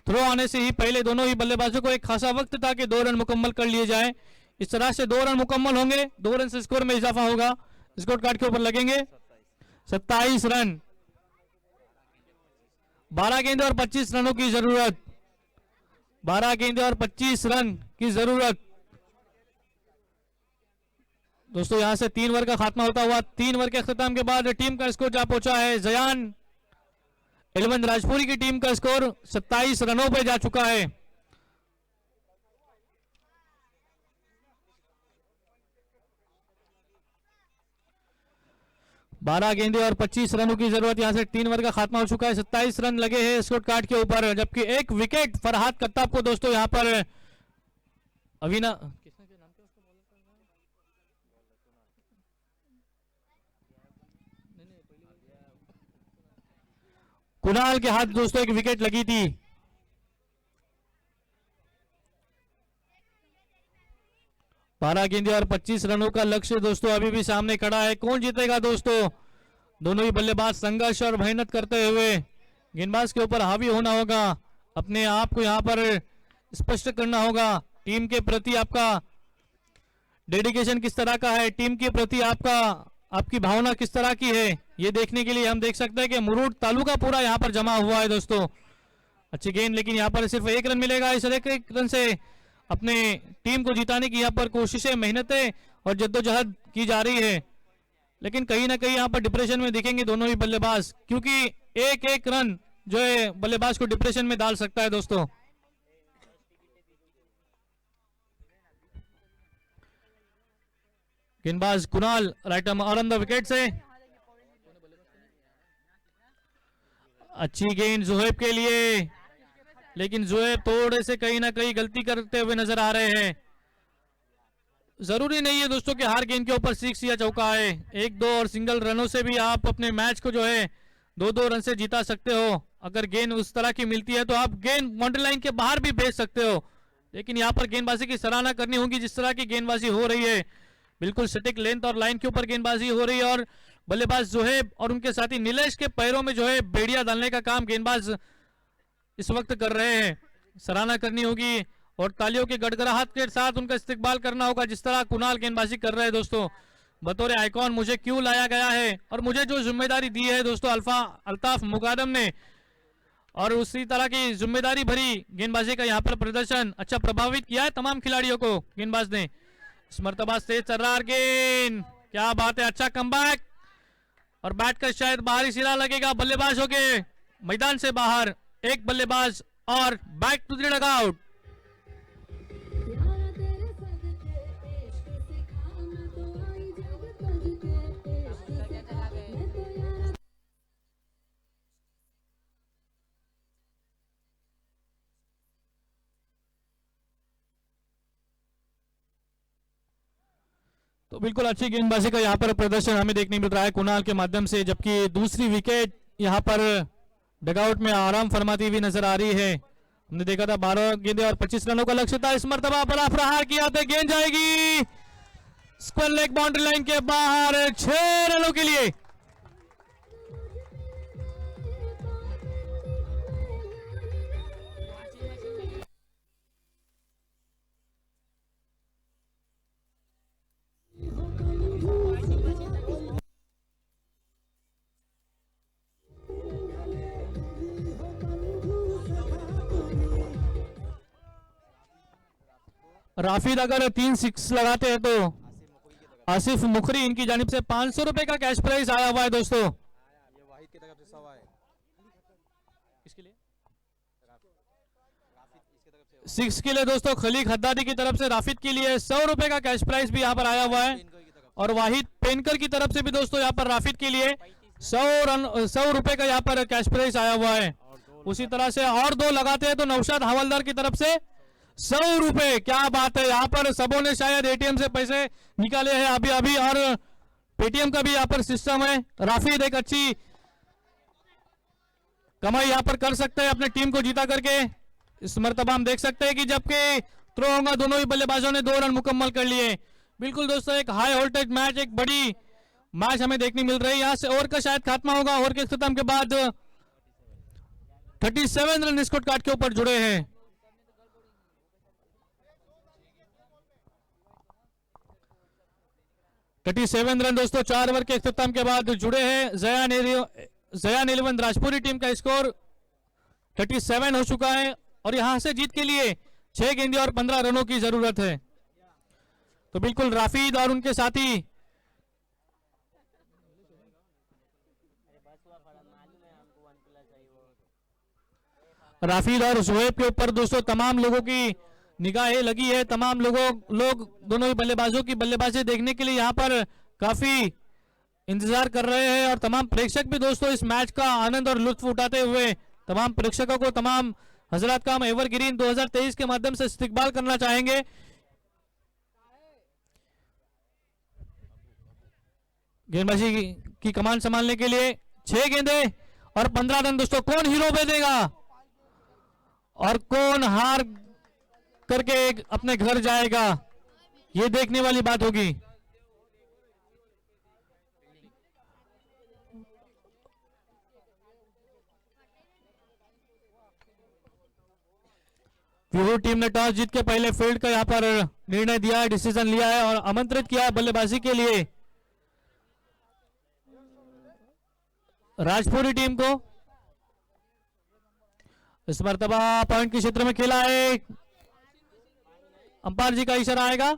थ्रो आने से ही पहले दोनों ही बल्लेबाजों को एक खासा वक्त था कि 2 रन मुकम्मल कर लिए जाए। इस तरह से 2 रन मुकम्मल होंगे, 2 रन से स्कोर में इजाफा होगा, स्कोर कार्ड के ऊपर लगेंगे 27 रन। 12 गेंदे और 25 रनों की जरूरत, 12 गेंदे और 25 रन की जरूरत। दोस्तों यहां से 3 ओवर का खात्मा होता हुआ, 3 ओवर के खत्म के बाद टीम का स्कोर जा पहुंचा है, जयान 11 राजपुरी की टीम का स्कोर 27 रनों पे जा चुका है। बारह गेंदे और 25 रनों की जरूरत, यहां से 3 ओवर का खात्मा हो चुका है, 27 रन लगे हैं स्कोर कार्ड के ऊपर, जबकि 1 विकेट फरहाद कत्ताब को दोस्तों यहां पर अविना कुणाल के हाथ दोस्तों 1 विकेट लगी थी। बारह गेंदे और 25 रनों का लक्ष्य दोस्तों अभी भी सामने खड़ा है। कौन जीतेगा दोस्तों? दोनों ही बल्लेबाज संघर्ष और मेहनत करते हुए, गेंदबाज के ऊपर हावी होना होगा, अपने आप को यहां पर स्पष्ट करना होगा, टीम के प्रति आपका डेडिकेशन किस तरह का है, टीम के प्रति आपकी भावना किस तरह की है, ये देखने के लिए हम देख सकते हैं कि मुरूड तालुका पूरा यहाँ पर जमा हुआ है दोस्तों। अच्छी गेंद, लेकिन यहाँ पर सिर्फ 1 रन मिलेगा। इस 1 रन से अपने टीम को जिताने की यहाँ पर कोशिशें, मेहनतें और जद्दोजहद की जा रही है, लेकिन कहीं ना कहीं यहाँ पर डिप्रेशन में दिखेंगे दोनों ही बल्लेबाज, क्योंकि एक रन जो है बल्लेबाज को डिप्रेशन में डाल सकता है दोस्तों। गेंदबाज Kunal right arm on the wicket से, अच्छी गेंद जुहेब के लिए, लेकिन जुहेब थोड़े से कहीं ना कहीं गलती करते हुए नजर आ रहे हैं। जरूरी नहीं है दोस्तों कि हर गेंद के ऊपर 6 या चौका है, 1-2 और सिंगल रनों से भी आप अपने मैच को जो है 2-2 रन से जीता सकते हो। अगर गेंद उस तरह की मिलती है तो आप गेंद बाउंड्री लाइन के बाहर भी भेज सकते हो, लेकिन यहाँ पर गेंदबाजी की सराहना करनी होगी जिस तरह की गेंदबाजी हो रही है, बिल्कुल सटीक लेंथ और लाइन के ऊपर गेंदबाजी हो रही है, और बल्लेबाज जोहेब और उनके साथी नीलेश के पैरों में जो है बेड़िया डालने का काम गेंदबाज इस वक्त कर रहे हैं, सराहना करनी होगी और तालियों की गड़गड़ाहट के साथ उनका इस्तेकबाल करना होगा जिस तरह कुणाल गेंदबाजी कर रहे हैं दोस्तों। बतौर आइकॉन मुझे क्यों लाया गया है और मुझे जो जिम्मेदारी दी है दोस्तों अल्ताफ मुकादम ने, और उसी तरह की जिम्मेदारी भरी गेंदबाजी का यहाँ पर प्रदर्शन अच्छा प्रभावित किया है तमाम खिलाड़ियों को गेंदबाज ने। इस मर्तबा से चर्रार गेंद, क्या बात है, अच्छा कमबैक, और बैट का शायद बाहरी सिरा लगेगा, बल्लेबाज हो गए मैदान से बाहर, एक बल्लेबाज और बैक टू द डगआउट। तो बिल्कुल अच्छी गेंदबाजी का यहाँ पर प्रदर्शन हमें देखने मिल रहा है कुणाल के माध्यम से, जबकि दूसरी विकेट यहाँ पर डगआउट में आराम फरमाती हुई नजर आ रही है। हमने देखा था 12 गेंदे और 25 रनों का लक्ष्य था, इस मर्तबा बड़ा प्रहार किया तो गेंद जाएगी स्क्वायर लेग बाउंड्री लाइन के बाहर 6 रनों के लिए। राफिद अगर 3 6 लगाते हैं तो आसिफ मुखरी इनकी जानिब से 500 रुपए का कैश प्राइज आया हुआ है दोस्तों। ये वाहिद की तरफ से 100 है, इसके लिए राफिद इसकी तरफ से 6 के लिए दोस्तों खलीक हद्दादी की तरफ से राफिद के लिए 100 रुपए का कैश प्राइज भी यहाँ पर आया हुआ है, और वाहिद पेनकर की तरफ से भी दोस्तों यहाँ पर राफिद के लिए 100 रुपए का यहाँ पर कैश प्राइज आया हुआ है। उसी तरह से और 2 लगाते हैं तो नौशाद हवलदार की तरफ से 100 रुपए, क्या बात है, यहाँ पर सबों ने शायद एटीएम से पैसे निकाले हैं अभी अभी, और पेटीएम का भी यहाँ पर सिस्टम है। राफिद एक अच्छी कमाई यहाँ पर कर सकते हैं अपने टीम को जीता करके। इस मरतबा हम देख सकते हैं कि जबकि थ्रो होगा दोनों ही बल्लेबाजों ने 2 रन मुकम्मल कर लिए। बिल्कुल दोस्तों एक हाई वोल्टेज मैच, एक बड़ी मैच हमें देखने मिल रही है। यहाँ से ओवर का शायद खात्मा होगा। ओवर के इख्तिताम के बाद 37 रन स्कोर कार्ड के ऊपर जुड़े हैं। रन दोस्तों 4 ओवर के इख्तिताम के बाद जुड़े हैं। जयान 11 राजपुरी टीम का स्कोर 37 हो चुका है और यहां से जीत के लिए 6 गेंदें और 15 रनों की जरूरत है। तो बिल्कुल राफिद और उनके साथी राफिद और जुहैब के ऊपर दोस्तों तमाम लोगों की निगाहें लगी है। तमाम लोग दोनों ही बल्लेबाजों की बल्लेबाजी देखने के लिए यहाँ पर काफी इंतजार कर रहे हैं और तमाम प्रेक्षक भी दोस्तों इस मैच का आनंद और लुत्फ उठाते हुए तमाम प्रेक्षकों को, तमाम हजरात का हम एवरग्रीन 2023 के माध्यम से इस्तकबाल करना चाहेंगे। गेंदबाजी की कमान संभालने के लिए 6 गेंदें और 15 रन दोस्तों। कौन हीरो बनेगा और कौन हार करके अपने घर जाएगा, ये देखने वाली बात होगी। विवो टीम ने टॉस जीत के पहले फील्ड का यहां पर निर्णय दिया है, डिसीजन लिया है और आमंत्रित किया है बल्लेबाजी के लिए राजपुरी टीम को। इस मरतबा पॉइंट के क्षेत्र में खेला है, अंपायर जी का इशारा आएगा।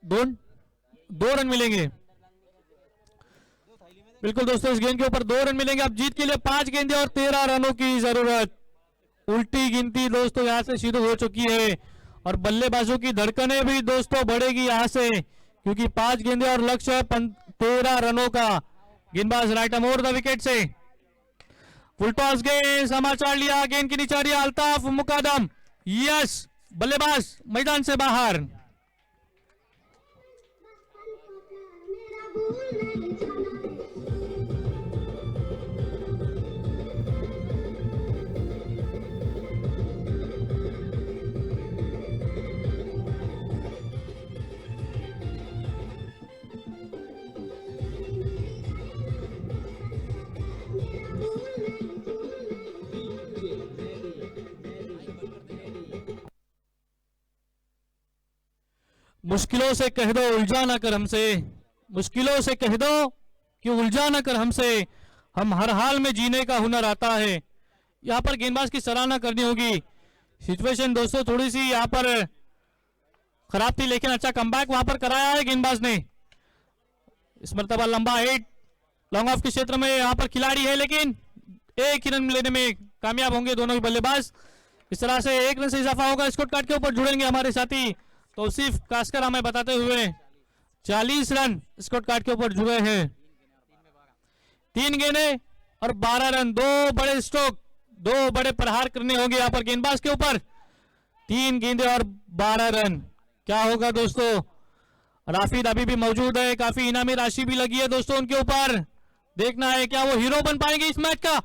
2 रन मिलेंगे। बिल्कुल दोस्तों इस गेंद के ऊपर 2 रन मिलेंगे। अब जीत के लिए 5 गेंदें और 13 रनों की जरूरत। उल्टी गिनती दोस्तों यहां से शुरू हो चुकी है और बल्लेबाजों की धड़कनें भी दोस्तों बढ़ेगी यहां से, क्योंकि 5 गेंदें और लक्ष्य है 13 रनों का। गेंदबाज right arm over the wicket से फुल टॉस गेंद समाचार लिया, गेंद की निचारी अल्ताफ मुकादम, यस बल्लेबाज मैदान से बाहर। मुश्किलों से कह दो उलझा ना कर हमसे, मुश्किलों से कह दो कि उलझा ना कर हमसे, हम हर हाल में जीने का हुनर आता है। यहां पर गेंदबाज की सराहना करनी होगी। सिचुएशन दोस्तों थोड़ी सी यहां पर खराब थी, लेकिन अच्छा कमबैक वहां पर कराया है गेंदबाज ने। इस मरतबा लंबा हिट लॉन्ग ऑफ के क्षेत्र में यहां पर खिलाड़ी है, लेकिन 1 रन लेने में कामयाब होंगे दोनों ही बल्लेबाज। इस तरह से 1 रन से इजाफा होगा। स्कोर कार्ड के ऊपर जुड़ेंगे हमारे साथी तौसीफ कास्कर हमें बताते हुए 40 रन स्कोर कार्ड के ऊपर जुड़े हैं। 3 गेंदें और 12 रन, 2 बड़े स्ट्रोक, 2 बड़े प्रहार करने होंगे यहाँ पर गेंदबाज के ऊपर। 3 गेंदें और 12 रन। क्या होगा दोस्तों? राफिद अभी भी मौजूद है, काफी इनामी राशि भी लगी है दोस्तों उनके ऊपर। देखना है क्या वो हीरो बन पाएंगे इस मैच का।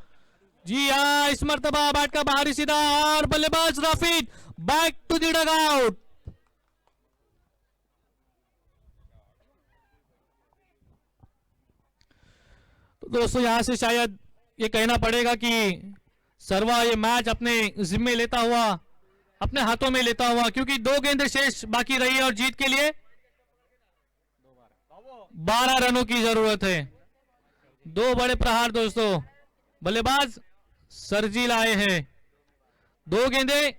जी हाँ, इस मरतबा बैट का बाहरी सीधा और बल्लेबाज राफिद बैक टू द डगआउट। तो दोस्तों यहां से शायद ये कहना पड़ेगा कि सर्वा ये मैच अपने जिम्मे लेता हुआ, अपने हाथों में लेता हुआ, क्योंकि 2 गेंदें शेष बाकी रही है और जीत के लिए 12 रनों की जरूरत है। 2 बड़े प्रहार दोस्तों, बल्लेबाज सरजी लाए हैं। 2 गेंदें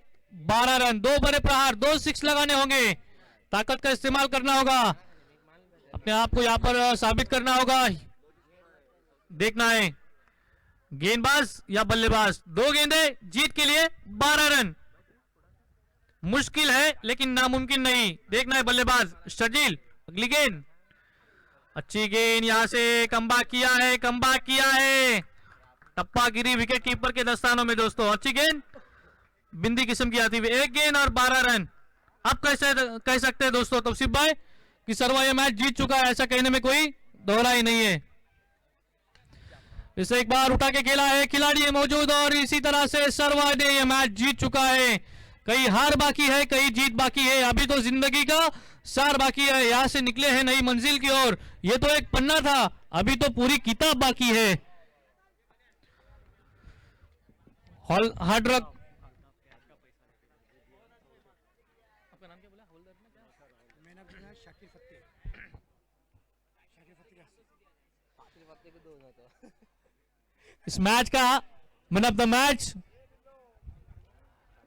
12 रन, 2 बड़े प्रहार, 2 6 लगाने होंगे। ताकत का इस्तेमाल करना होगा, अपने आप को यहां पर साबित करना होगा। देखना है गेंदबाज या बल्लेबाज। 2 गेंदें जीत के लिए 12 रन। मुश्किल है लेकिन नामुमकिन नहीं। देखना है बल्लेबाज शर्जील, अगली गेंद अच्छी गेंद, यहां से कमबैक किया है, कमबैक किया है। टप्पा गिरी विकेट कीपर के दस्तानों में दोस्तों। अच्छी गेंद बिंदी किस्म की आती हुई, 1 गेंद और 12 रन। आप कैसे कह सकते हैं दोस्तों तौसीफ भाई कि सर्वा ये मैच जीत चुका है? ऐसा कहने में कोई दोहरा ही नहीं है। इसे एक बार उठा के खेला है, खिलाड़ी मौजूद, और इसी तरह से सर्वा ने ये मैच जीत चुका है। कई हार बाकी है, कई जीत बाकी है, अभी तो जिंदगी का सार बाकी है। यहां से निकले हैं नई मंजिल की ओर। ये तो एक पन्ना था, अभी तो पूरी किताब बाकी है। हार्ड रॉक इस मैच का man of the match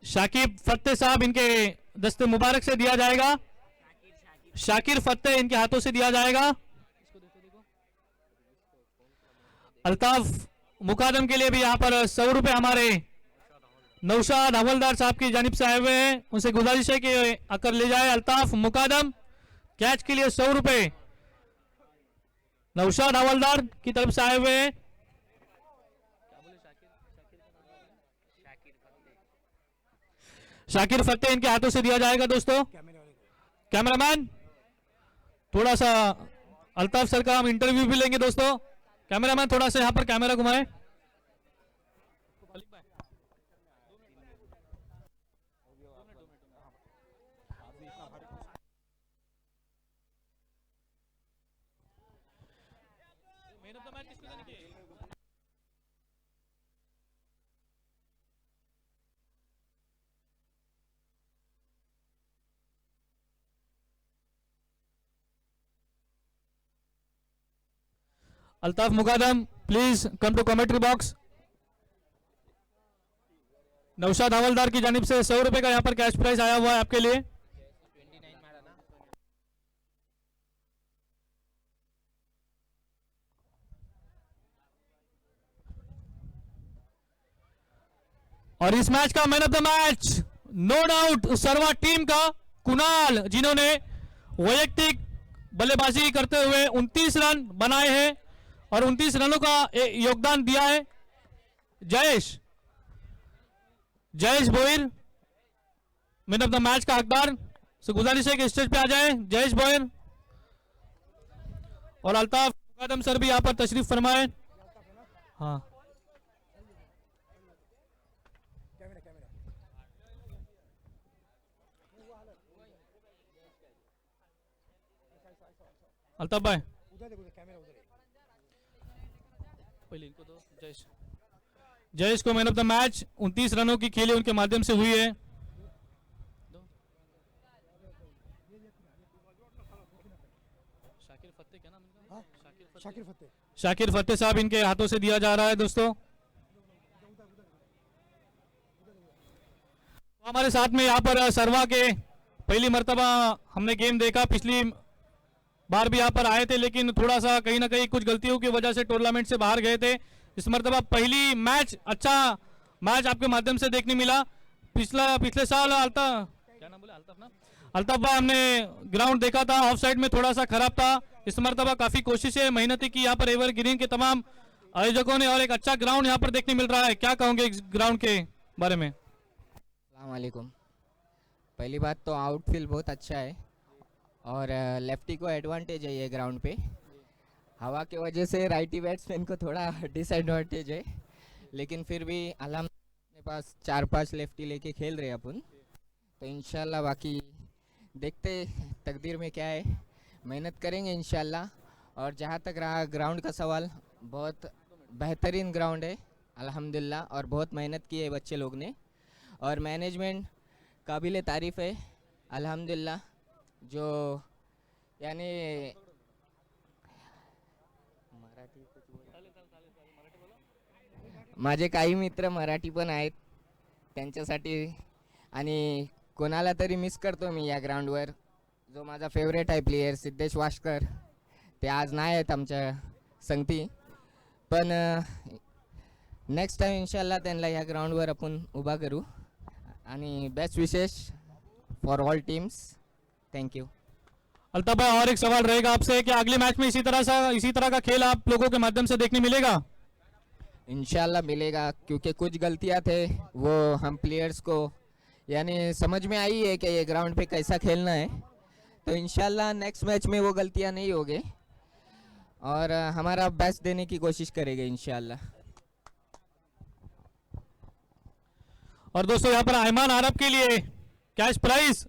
Shakib Fatte साहब, इनके दस्ते मुबारक से दिया जाएगा। शाकिर फत्ते इनके हाथों से दिया जाएगा। अल्ताफ मुकादम के लिए भी यहाँ पर 100 रुपए हमारे नौशाद हवलदार साहब की जानिब से आए हुए हैं, उनसे गुजारिश है कि आकर ले जाए। अल्ताफ मुकादम कैच के लिए 100 रुपए नौशाद हवलदार की तरफ से आए हुए हैं। शाकिर फत्ते इनके हाथों से दिया जाएगा। दोस्तों कैमरामैन थोड़ा सा अल्ताफ सर का हम इंटरव्यू भी लेंगे। दोस्तों कैमरामैन थोड़ा सा यहाँ पर कैमरा घुमाए। Altaf Mukadam please come to commentary box. Naushad Hawaldar की जानिब से 100 रुपए का यहाँ पर कैश प्राइज आया हुआ है आपके लिए। और इस मैच का man of the match no doubt Sarva team का कुणाल, जिन्होंने वैयक्तिक बल्लेबाजी करते हुए 29 रन बनाए हैं और 29 रनों का योगदान दिया है। Jayesh Boyar man of the match का हकदार से गुजारिश है कि स्टेज पे आ जाए जयेश बोयर। और अल्ताफ मुकादम सर भी यहाँ पर तशरीफ फरमाए। हाँ अल्ताफ भाई पहले इनको दो। जयेश को मैन ऑफ द मैच 29 रनों की खेली उनके माध्यम से हुई है। शाकिर फत्ते साहब इनके हाथों से दिया जा रहा है। दोस्तों तो हमारे साथ में यहाँ पर सर्वा के पहली मर्तबा हमने गेम देखा, पिछली बार भी यहाँ पर आए थे, लेकिन थोड़ा सा कहीं ना कहीं कुछ गलतियों की वजह से टूर्नामेंट से बाहर गए थे। इस मर्तबा पहली मैच अच्छा मैच आपके माध्यम से देखने मिला। पिछले साल अल्ताफ भाई हमने ग्राउंड देखा था, ऑफ साइड में थोड़ा सा खराब था। इस मर्तबा काफी कोशिशें मेहनती की यहाँ पर एवर ग्रीन के तमाम आयोजकों ने और एक अच्छा ग्राउंड यहाँ पर देखने मिल रहा है। क्या कहोगे इस ग्राउंड के बारे में? अस्सलाम वालेकुम। पहली बात तो आउटफील्ड बहुत अच्छा है और लेफ्टी को एडवांटेज है ये ग्राउंड पे। हवा की वजह से राइटी बैट्समैन को थोड़ा डिसएडवांटेज है, लेकिन फिर भी अपने पास 4-5 लेफ्टी लेके खेल रहे अपन, तो इंशाल्लाह बाकी देखते तकदीर में क्या है, मेहनत करेंगे इंशाल्लाह। और जहाँ तक रहा ग्राउंड का सवाल, बहुत बेहतरीन ग्राउंड है अल्हम्दुलिल्लाह, और बहुत मेहनत की है बच्चे लोग ने, और मैनेजमेंट काबिल तारीफ़ है अल्हम्दुलिल्लाह। जो यानी माझे काही मित्र मराठी पण आहेत, त्यांच्यासाठी आणि कोणाला तरी मिस करतो मी या ग्राउंडवर। जो माझा फेवरेट आहे प्लेयर सिद्धेश वाशकर, ते आज नाही आहेत आमच्या संगती, पण नेक्स्ट टाइम इंशाल्लाह त्यांना या ग्राउंडवर आपण उभा करू। आणि best wishes for all teams, thank you. Altaf भाई और एक सवाल रहेगा आपसे कि अगले मैच में इसी तरह का खेल आप लोगों के माध्यम से देखने मिलेगा? इंशाल्लाह मिलेगा, क्योंकि कुछ गलतियां थे वो हम प्लेयर्स को यानी समझ में आई है कि ये ग्राउंड पे कैसा खेलना है, तो इंशाल्लाह नेक्स्ट मैच में वो गलतियां नहीं होगी और हमारा बेस्ट देने की कोशिश करेंगे इंशाल्लाह। और दोस्तों यहाँ पर आयमान आरब के लिए कैश प्राइज